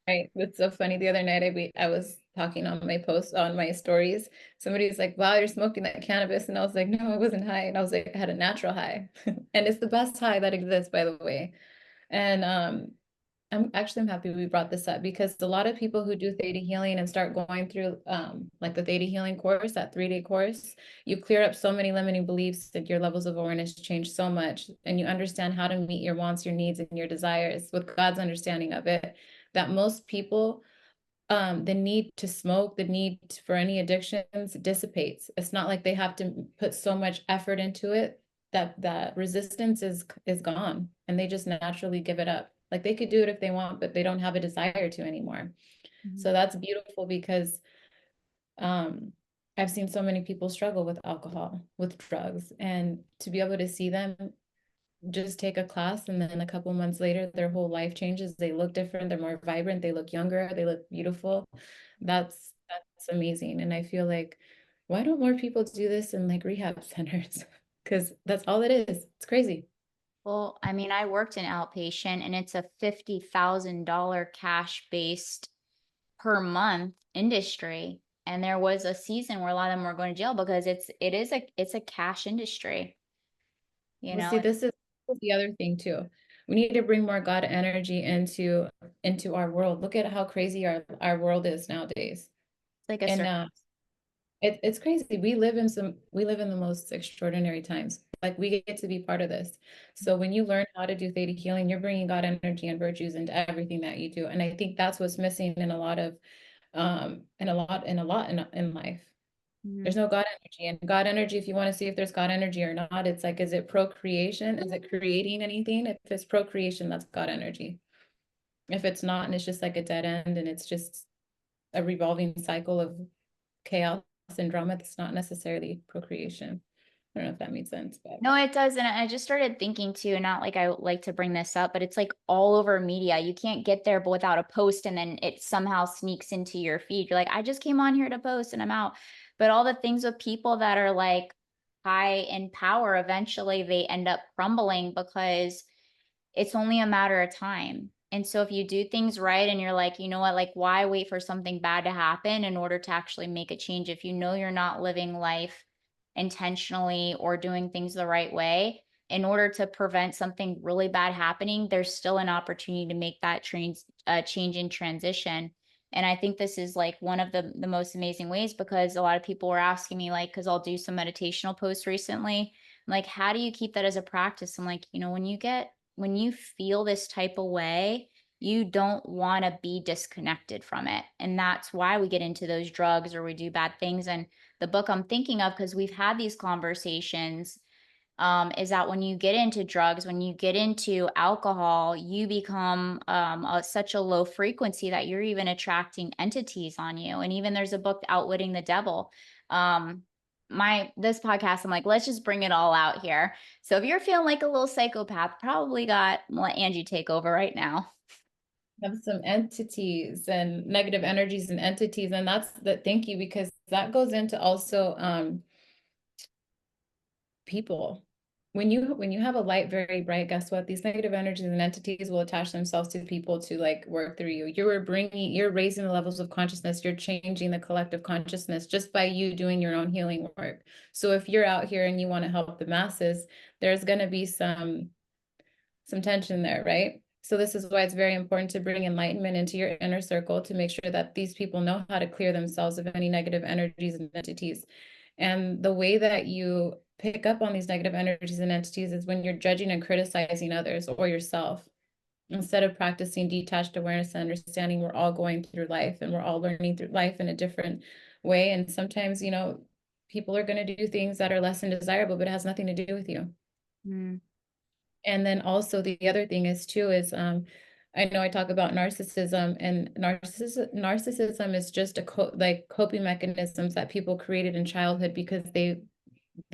Right. It's so funny. The other night, I was talking on my posts on my stories. Somebody's like, wow, you're smoking that cannabis. And I was like, no, I wasn't high. And I was like, I had a natural high. And it's the best high that exists, by the way. And I'm happy we brought this up because a lot of people who do theta healing and start going through like the theta healing course, that 3-day course, you clear up so many limiting beliefs that your levels of awareness change so much, and you understand how to meet your wants, your needs, and your desires with God's understanding of it. That most people, the need to smoke, the need for any addictions dissipates. It's not like they have to put so much effort into it that resistance is gone, and they just naturally give it up. Like they could do it if they want, but they don't have a desire to anymore. Mhm. So that's beautiful because um I've seen so many people struggle with alcohol, with drugs, and to be able to see them just take a class and then a couple months later their whole life changes. They look different, they're more vibrant, they look younger, they look beautiful. That's amazing. And I feel like, why don't more people do this in like rehab centers? Because that's all it is. It's crazy. Well, I mean, I worked in outpatient and it's a $50,000 cash based per month industry. And there was a season where a lot of them were going to jail because it's a cash industry, you Well, know, see, it's this is the other thing too. We need to bring more God energy into our world. Look at how crazy our world is nowadays. like a And circus. it's crazy. We live in the most extraordinary times. Like we get to be part of this. So when you learn how to do theta healing, you're bringing God energy and virtues into everything that you do. And I think that's what's missing in a lot of in life. There's Mhm. no God energy. And God energy, if you want to see if there's God energy or not, it's like, is it procreation? Is it creating anything? If it's procreation, that's God energy. If it's not, and it's just like a dead end and it's just a revolving cycle of chaos and drama, that's not necessarily procreation. I don't know if that made sense, but No, it does. And I just started thinking too, not like I like to bring this up, but it's like all over media. You can't get there but without a post and then it somehow sneaks into your feed. You're like, I just came on here to post and I'm out. But all the things with people that are like high in power, eventually they end up crumbling because it's only a matter of time. And so if you do things right and you're like, you know what, like why wait for something bad to happen in order to actually make a change? If you know you're not living life intentionally or doing things the right way, in order to prevent something really bad happening, there's still an opportunity to make that change in transition. And I think this is like one of the most amazing ways because a lot of people were asking me, like, because I'll do some meditational posts recently, like, how do you keep that as a practice? I'm like, when you feel this type of way, you don't want to be disconnected from it. And that's why we get into those drugs or we do bad things. And the book I'm thinking of, because we've had these conversations, is that when you get into drugs, when you get into alcohol, you become such a low frequency that you're even attracting entities on you. And even there's a book, Outwitting the Devil. This podcast, I'm like, let's just bring it all out here. So if you're feeling like a little psychopath, probably got let Angie take over right now. have some entities and negative energies and entities. And that's the thank you, because that goes into also people. When you have a light very bright, guess what? These negative energies and entities will attach themselves to people to like work through you. You're raising the levels of consciousness, you're changing the collective consciousness just by you doing your own healing work. So if you're out here and you want to help the masses, there's going to be some tension there, right? So this is why it's very important to bring enlightenment into your inner circle to make sure that these people know how to clear themselves of any negative energies and entities. And the way that you pick up on these negative energies and entities is when you're judging and criticizing others or yourself. Instead of practicing detached awareness and understanding, we're all going through life and we're all learning through life in a different way. And sometimes, people are going to do things that are less than desirable, but it has nothing to do with you. Mm. And then also the other thing is too is I know I talk about narcissism, and narcissism is just like coping mechanisms that people created in childhood because they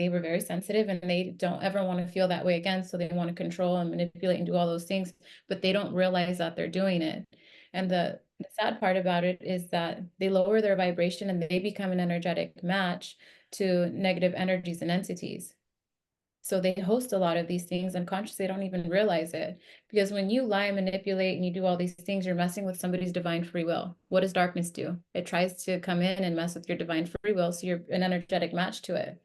were very sensitive and they don't ever want to feel that way again, so they want to control and manipulate and do all those things, but they don't realize that they're doing it. And the sad part about it is that they lower their vibration and they become an energetic match to negative energies and entities. So they host a lot of these things unconsciously, they don't even realize it. Because when you lie, manipulate, and you do all these things, you're messing with somebody's divine free will. What does darkness do? It tries to come in and mess with your divine free will, so you're an energetic match to it.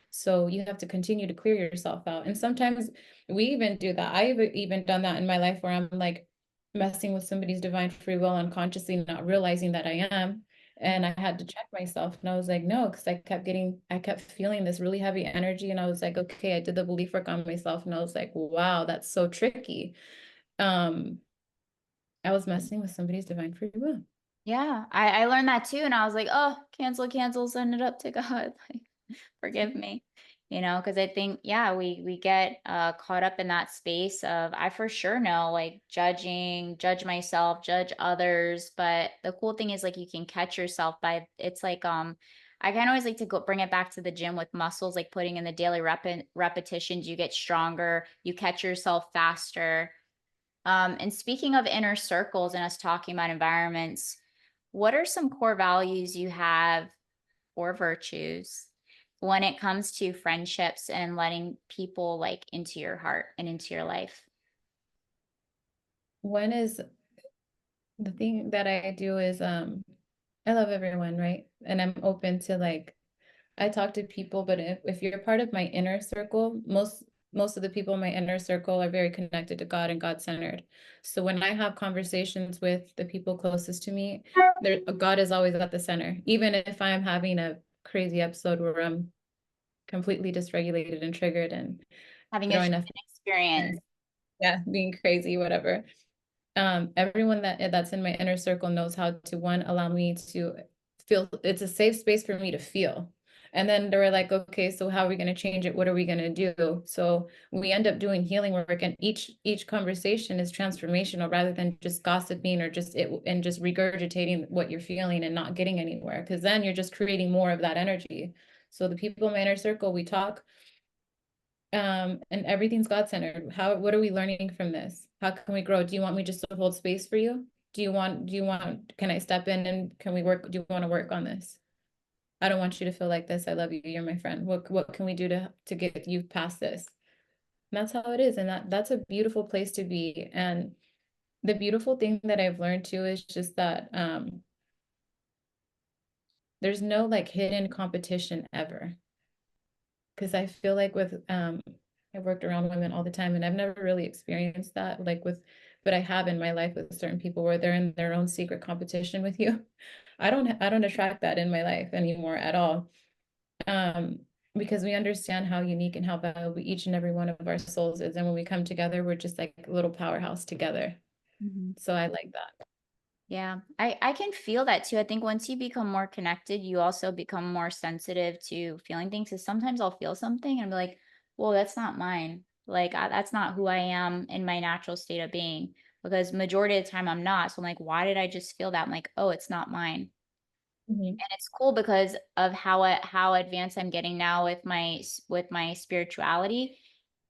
So you have to continue to clear yourself out. And sometimes we even do that. I've even done that in my life where I'm like messing with somebody's divine free will unconsciously, not realizing that I am. And I had to check myself. And I was like, no, because I kept feeling this really heavy energy. And I was like, okay, I did the belief work on myself. And I was like, wow, that's so tricky. Um, I was messing with somebody's divine free will. Yeah, I learned that too, and I was like, oh, cancel, send it up to God. Like, forgive me, because I think, yeah, we get caught up in that space of, I for sure know, like, judge myself, judge others. But the cool thing is, like, you can catch yourself by, it's like, I kind of always like to go bring it back to the gym with muscles, like putting in the daily repetitions, you get stronger, you catch yourself faster. And speaking of inner circles and us talking about environments, what are some core values you have or virtues when it comes to friendships and letting people like into your heart and into your life? When is the thing that I do is I love everyone, right? And I'm open to like I talk to people, but if you're part of my inner circle, most of the people in my inner circle are very connected to God and God-centered. So when I have conversations with the people closest to me, there God is always at the center. Even if I'm having a crazy episode where I'm completely dysregulated and triggered and Having a throwing human a experience. yeah, being crazy, whatever. Everyone that's in my inner circle knows how to one allow me to feel it's a safe space for me to feel. And then they were like, okay, so how are we going to change it? What are we going to do? So we end up doing healing work, and each conversation is transformational rather than just gossiping or just it and just regurgitating what you're feeling and not getting anywhere. Because then you're just creating more of that energy. So the people in my inner circle, we talk, and everything's God-centered. What are we learning from this? How can we grow? Do you want me just to hold space for you? Can I step in and can we work? Do you want to work on this? I don't want you to feel like this. I love you. You're my friend. What can we do to get you past this? And that's how it is. And that's a beautiful place to be. And the beautiful thing that I've learned too is just that there's no like hidden competition ever. Because I feel like with I've worked around women all the time and I've never really experienced that like with but I have in my life with certain people where they're in their own secret competition with you. I don't attract that in my life anymore at all. Um because we understand how unique and how valuable each and every one of our souls is, and when we come together we're just like a little powerhouse together. Mhm. So I like that. Yeah, I can feel that too. I think once you become more connected, you also become more sensitive to feeling things. Because sometimes I'll feel something and be like, "Well, that's not mine. Like that's not who I am in my natural state of being." Because majority of the time I'm not. So I'm like, "Why did I just feel that?" I'm like, "Oh, it's not mine." Mhm. And it's cool because of how advanced I'm getting now with my spirituality.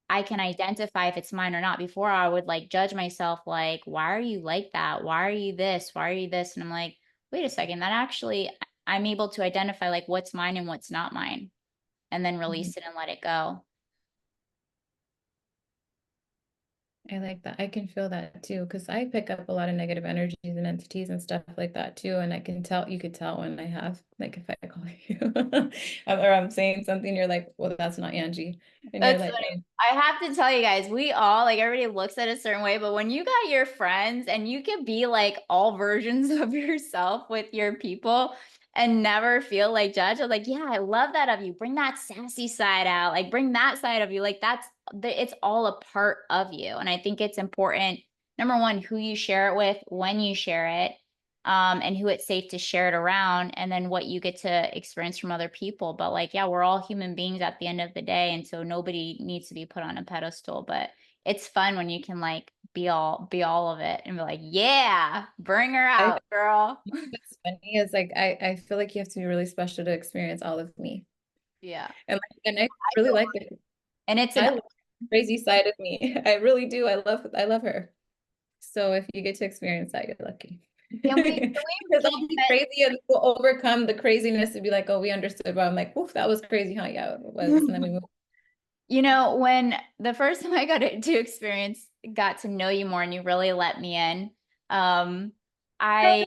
I can identify if it's mine or not. Before I would like judge myself, like, why are you like that? Why are you this? Why are you this? And I'm like, wait a second, that actually, I'm able to identify like what's mine and what's not mine, and then Mhm. release it and let it go. I like that. I can feel that too, because I pick up a lot of negative energies and entities and stuff like that too. And I can tell, you could tell when I have, like if I call you or I'm saying something, you're like, well, that's not Angie. And you're That's like, funny. oh, I have to tell you guys, we all like everybody looks at a certain way, but when you got your friends and you can be like all versions of yourself with your people and never feel like judged, I was like, yeah, I love that of you. Bring that sassy side out, like bring that side of you. Like it's all a part of you. And I think it's important, number one, who you share it with, when you share it, and who it's safe to share it around, and then what you get to experience from other people. But like, yeah, we're all human beings at the end of the day, and so nobody needs to be put on a pedestal. But it's fun when you can like be all of it and be like, yeah, bring her I out, girl. what's funny is like, I feel like you have to be really special to experience all of me. Yeah, And I I really feel, like the, and it's an I love the crazy side of me. I really do. I love her. So if you get to experience that, you're lucky. can Because we I'll be put crazy and we'll overcome the craziness and be like, oh, we understood. But I'm like, oof, that was crazy, huh? Yeah, it was. And then we move. When the first time I got to know you more and you really let me in, um, I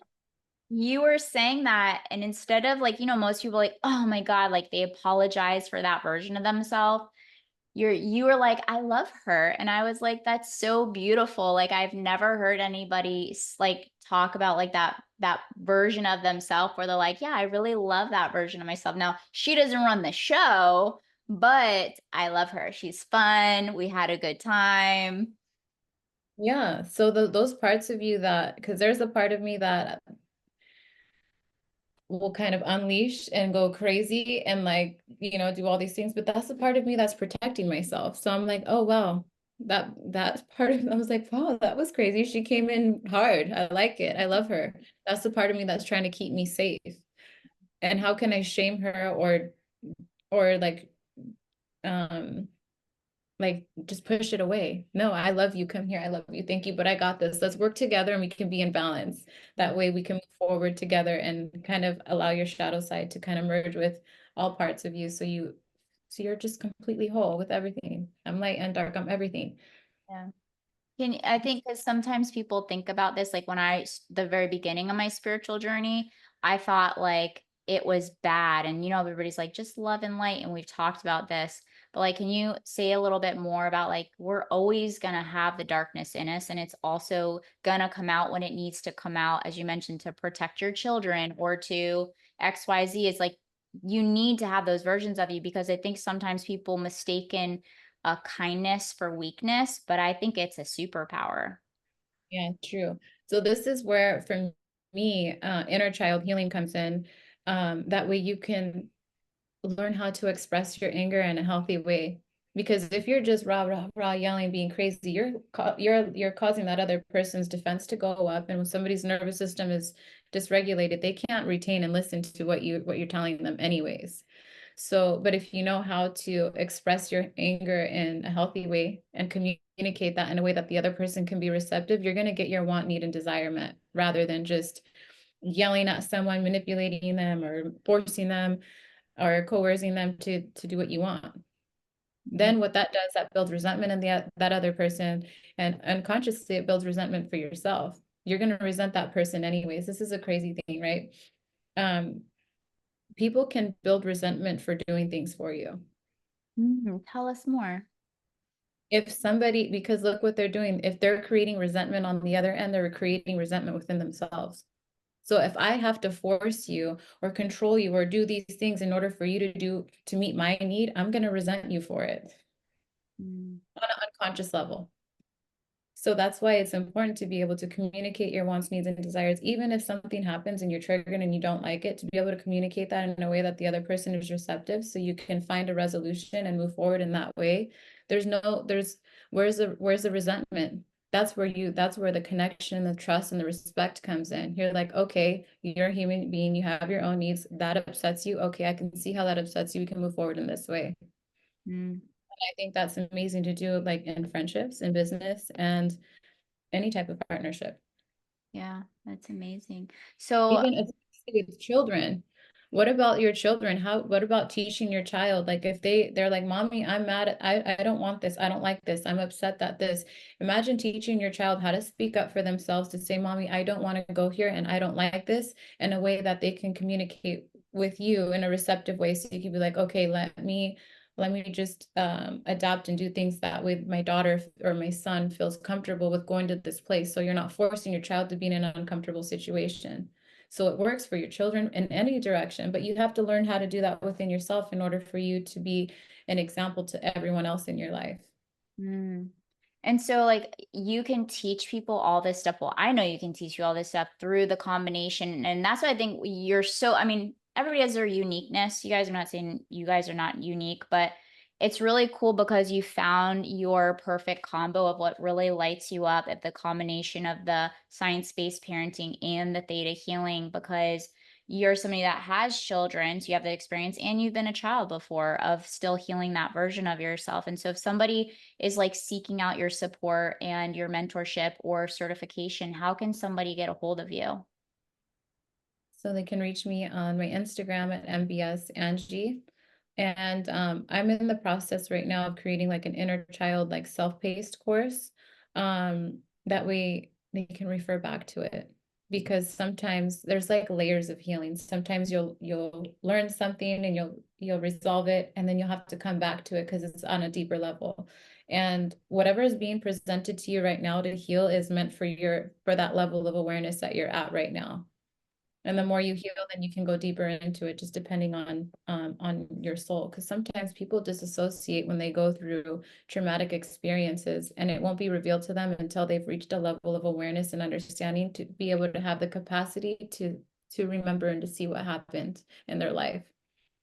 you were saying that, and instead of like, most people like, oh my God, like they apologize for that version of themselves. You were like, I love her. And I was like, that's so beautiful. Like I've never heard anybody like talk about like that version of themselves where they're like, yeah, I really love that version of myself. Now, she doesn't run the show, but I love her. She's fun. We had a good time. Yeah. So those parts of you that, because there's a part of me that will kind of unleash and go crazy and like, do all these things, but that's the part of me that's protecting myself. So I'm like, oh well, that's part of I was like, wow, that was crazy. She came in hard. I like it. I love her. That's the part of me that's trying to keep me safe. And how can I shame her or um like just push it away? No, I love you. Come here. I love you. Thank you. But I got this. Let's work together and we can be in balance. That way we can move forward together and kind of allow your shadow side to kind of merge with all parts of you. So you're just completely whole with everything. I'm light and dark. I'm everything. Yeah. I think because sometimes people think about this, like the very beginning of my spiritual journey, I thought like it was bad. And, everybody's like, just love and light. And we've talked about this. But like, can you say a little bit more about like, we're always going to have the darkness in us. And it's also going to come out when it needs to come out, as you mentioned, to protect your children or to XYZ. It's like, you need to have those versions of you because I think sometimes people mistaken a kindness for weakness, but I think it's a superpower. Yeah, true. So this is where, for me, inner child healing comes in. That way you can learn how to express your anger in a healthy way. Because if you're just rah rah rah yelling, being crazy, you're causing that other person's defense to go up. And when somebody's nervous system is dysregulated, they can't retain and listen to what you're telling them anyways. So, but if you know how to express your anger in a healthy way and communicate that in a way that the other person can be receptive, you're going to get your want, need, and desire met rather than just yelling at someone, manipulating them, or forcing them or coercing them to do what you want. Mm. Then what that does, that builds resentment in that other person, and unconsciously it builds resentment for yourself. You're going to resent that person anyways. This is a crazy thing, right? Um, People can build resentment for doing things for you. Tell us more. If somebody, because look what they're doing, if they're creating resentment on the other end, they're creating resentment within themselves. So if I have to force you or control you or do these things in order for you to meet my need, I'm going to resent you for it Mm. on an unconscious level. So that's why it's important to be able to communicate your wants, needs, and desires, even if something happens and you're triggered and you don't like it, to be able to communicate that in a way that the other person is receptive so you can find a resolution and move forward in that way. Where's the resentment? That's where the connection, the trust, and the respect comes in. You're like, okay, you're a human being, you have your own needs. That upsets you. Okay, I can see how that upsets you. We can move forward in this way. Mm. I think that's amazing to do, like in friendships, in business, and any type of partnership. Yeah, that's amazing. So, Even especially with children. What about your children? What about teaching your child? Like if they're like, mommy, I'm mad I don't want this. I don't like this. I'm upset that this. Imagine teaching your child how to speak up for themselves to say, mommy, I don't want to go here and I don't like this, in a way that they can communicate with you in a receptive way. So you can be like, okay, let me just adapt and do things that way my daughter or my son feels comfortable with going to this place. So you're not forcing your child to be in an uncomfortable situation. So it works for your children in any direction, but you have to learn how to do that within yourself in order for you to be an example to everyone else in your life. mm. And so, like, you can teach people all this stuff. Well, I know you can teach you all this stuff through the combination. And that's why I think I mean, everybody has their uniqueness. You guys, are not saying you guys are not unique, but it's really cool because you found your perfect combo of what really lights you up at the combination of the science-based parenting and the theta healing because you're somebody that has children, so you have the experience, and you've been a child before of still healing that version of yourself. And so if somebody is like seeking out your support and your mentorship or certification, how can somebody get a hold of you? So they can reach me on my Instagram at MBS Angie, And I'm in the process right now of creating like an inner child, like self-paced course. That way they can refer back to it. Because sometimes there's like layers of healing. Sometimes you'll learn something and you'll resolve it, and then you'll have to come back to it because it's on a deeper level. And whatever is being presented to you right now to heal is meant for that level of awareness that you're at right now. And the more you heal, then you can go deeper into it, just depending on your soul. Because sometimes people disassociate when they go through traumatic experiences, and it won't be revealed to them until they've reached a level of awareness and understanding to be able to have the capacity to remember and to see what happened in their life.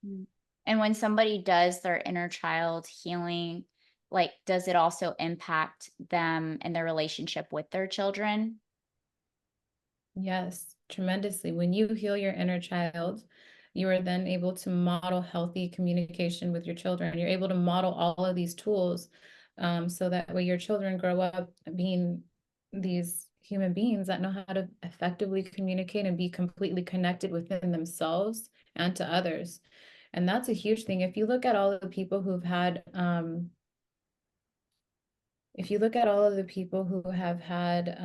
Mm. And when somebody does their inner child healing, like, does it also impact them and their relationship with their children? Yes, tremendously. When you heal your inner child, you are then able to model healthy communication with your children. You're able to model all of these tools, so that way your children grow up being these human beings that know how to effectively communicate and be completely connected within themselves and to others. And that's a huge thing. If you look at all of the people who've had, if you look at all of the people who have had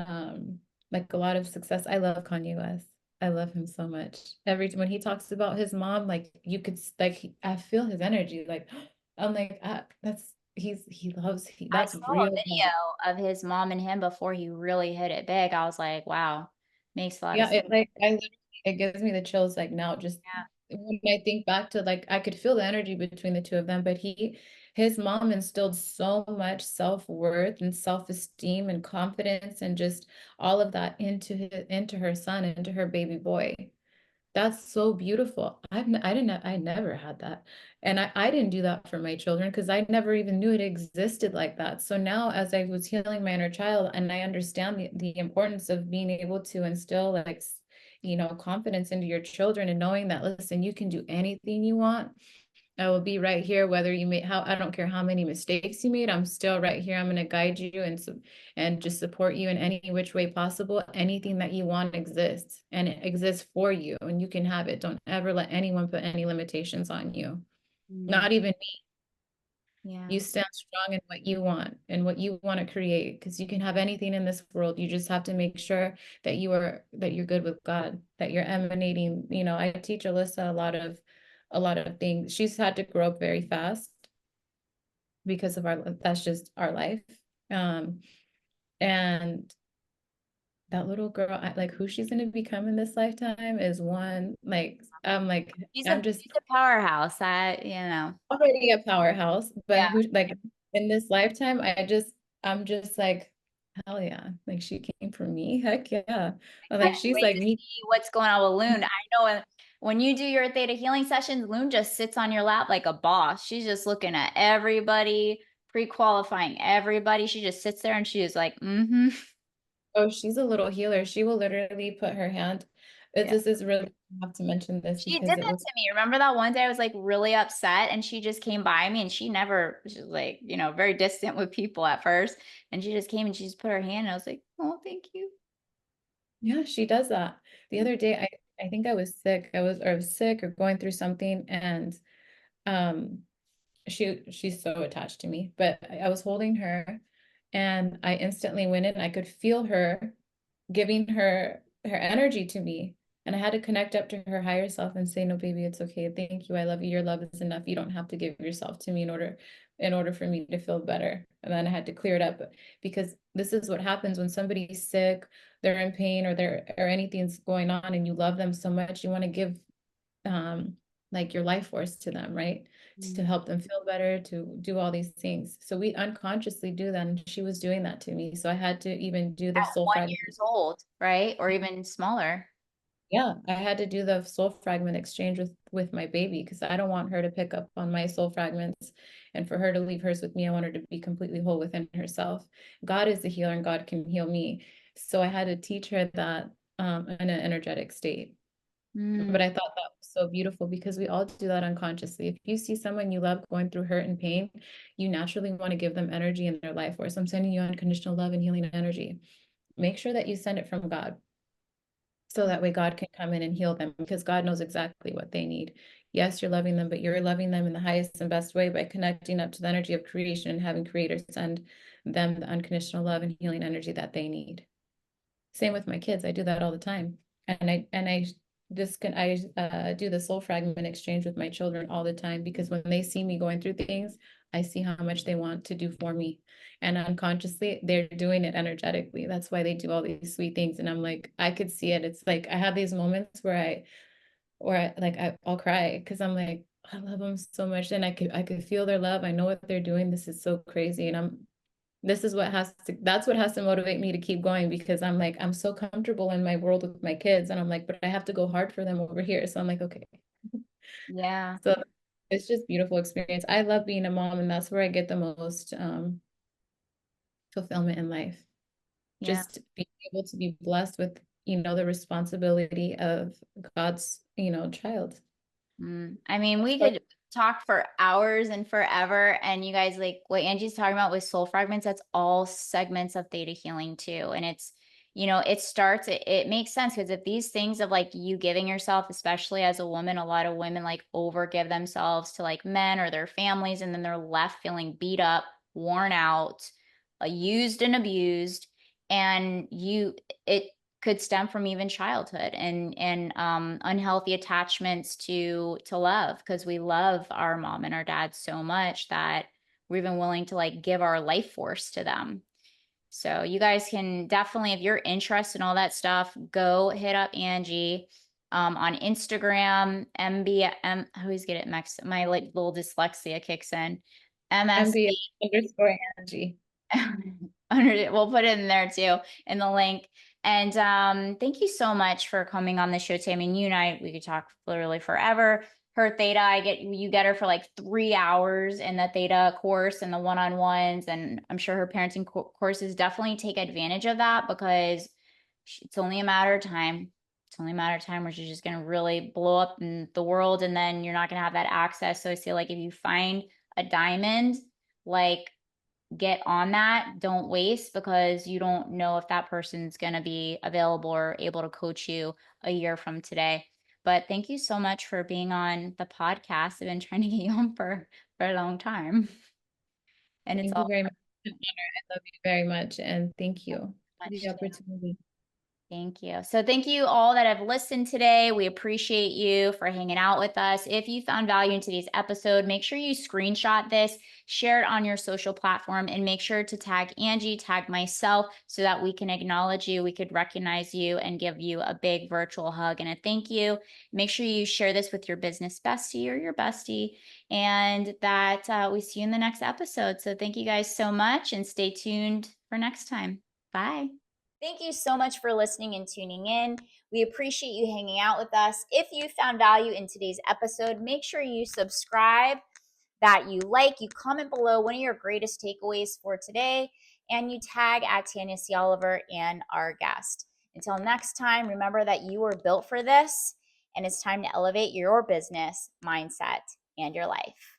like a lot of success, I love Kanye West. I love him so much. Every when he talks about his mom, like you could I feel his energy. Like I'm like that's he loves I that's saw a real love. video of his mom and him before he really hit it big. I was like, wow, makes a lot of Yeah, sense. it like I literally it gives me the chills like now just Yeah. when I think back to like I could feel the energy between the two of them, but his mom instilled so much self-worth and self-esteem and confidence and just all of that into her son, into her baby boy. That's so beautiful. I never had that. And I didn't do that for my children because I never even knew it existed like that. So now as I was healing my inner child and I understand the importance of being able to instill like, confidence into your children and knowing that, listen, you can do anything you want. I will be right here, whether you made how I don't care how many mistakes you made. I'm still right here. I'm going to guide you and just support you in any which way possible. Anything that you want exists and it exists for you and you can have it. Don't ever let anyone put any limitations on you. Mm, Not even me. yeah. You stand strong in what you want and what you want to create because you can have anything in this world. You just have to make sure that you're good with God, that you're emanating. I teach Alyssa a lot of things. She's had to grow up very fast because of that's just our life. Um, and that little girl, like who she's gonna become in this lifetime is one like I'm just She's a powerhouse. I. already a powerhouse, but Yeah. who like in this lifetime, I'm just like, hell yeah. Like she came for me. Heck yeah. Like Can't she's wait like to me. see what's going on with Loon. I know when you do your theta healing sessions, Loon just sits on your lap like a boss. She's just looking at everybody, pre-qualifying everybody. She just sits there and she is like, mm-hmm. Oh, she's a little healer. She will literally put her hand. Yeah. This is really I have to mention this She did because that it was to me. Remember that one day I was like really upset and she just came by me and she was like, very distant with people at first. And she just came and she just put her hand and I was like, oh, thank you. yeah, she does that. The other day I think I was sick. I was sick or going through something and um she's so attached to me, but I was holding her and I instantly went in. I could feel her giving her energy to me. And I had to connect up to her higher self and say, no, baby, it's okay. Thank you. I love you. Your love is enough. You don't have to give yourself to me in order for me to feel better. And then I had to clear it up because this is what happens when somebody's sick, they're in pain or anything's going on and you love them so much, you want to give um like your life force to them, right? To Mm. help them feel better, to do all these things. So we unconsciously do that. And she was doing that to me. So I had to even do the At soul one fragment. years old, right? Or even smaller. Yeah, I had to do the soul fragment exchange with my baby because I don't want her to pick up on my soul fragments and for her to leave hers with me. I want her to be completely whole within herself. God is the healer and God can heal me. So I had to teach her that in an energetic state. Mm. But I thought that was so beautiful because we all do that unconsciously. If you see someone you love going through hurt and pain, you naturally want to give them energy in their life force. I'm sending you unconditional love and healing energy. Make sure that you send it from God so that way God can come in and heal them because God knows exactly what they need. Yes, you're loving them, but you're loving them in the highest and best way by connecting up to the energy of creation and having creators send them the unconditional love and healing energy that they need. Same with my kids. I do that all the time. And I this can I do the soul fragment exchange with my children all the time, because when they see me going through things, I see how much they want to do for me. And unconsciously, they're doing it energetically. That's why they do all these sweet things. And I'm like, I could see it. It's like I have these moments I'll cry because I'm like, I love them so much. And I could feel their love. I know what they're doing. This is so crazy. And this is that's what has to motivate me to keep going, because I'm like, I'm so comfortable in my world with my kids. And I'm like, but I have to go hard for them over here. So I'm like, okay. Yeah. So it's just beautiful experience. I love being a mom, and that's where I get the most fulfillment in life. Yeah. Just being able to be blessed with, the responsibility of God's, child. I mean, we could talk for hours and forever. And you guys, like what Angie's talking about with soul fragments, that's all segments of theta healing too. And it's, it makes sense, because if these things of like you giving yourself, especially as a woman, a lot of women like over give themselves to like men or their families, and then they're left feeling beat up, worn out, used and abused. And it could stem from even childhood and unhealthy attachments to love, because we love our mom and our dad so much that we're even willing to like give our life force to them. So you guys can definitely, if you're interested in all that stuff, go hit up Angie on Instagram. MBM, I always get it mixed. My like little dyslexia kicks in. MB MSC. underscore Angie. We'll put it in there too in the link. And thank you so much for coming on the show today. I mean, you and I, we could talk literally forever. Her theta, you get her for like 3 hours in the theta course and the one-on-ones, and I'm sure her parenting courses definitely take advantage of that, because it's only a matter of time. It's only a matter of time where she's just going to really blow up in the world, and then you're not going to have that access. So I feel like if you find a diamond, like get on that. Don't waste, because you don't know if that person's going to be available or able to coach you a year from today. But thank you so much for being on the podcast. I've been trying to get you on for a long time. And it's Thank you all very much. It's an honor. I love you very much. And thank you for the much. opportunity. Thank you. So thank you all that have listened today. We appreciate you for hanging out with us. If you found value in today's episode, make sure you screenshot this, share it on your social platform, and make sure to tag Angie, tag myself, so that we can acknowledge you, we could recognize you, and give you a big virtual hug and a thank you. Make sure you share this with your business bestie or your bestie, and that we see you in the next episode. So thank you guys so much, and stay tuned for next time. Bye. Thank you so much for listening and tuning in. We appreciate you hanging out with us. If you found value in today's episode, make sure you subscribe, that you like, you comment below one of your greatest takeaways for today, and you tag at Tanya C. Oliver and our guest. Until next time, remember that you were built for this, and it's time to elevate your business, mindset, and your life.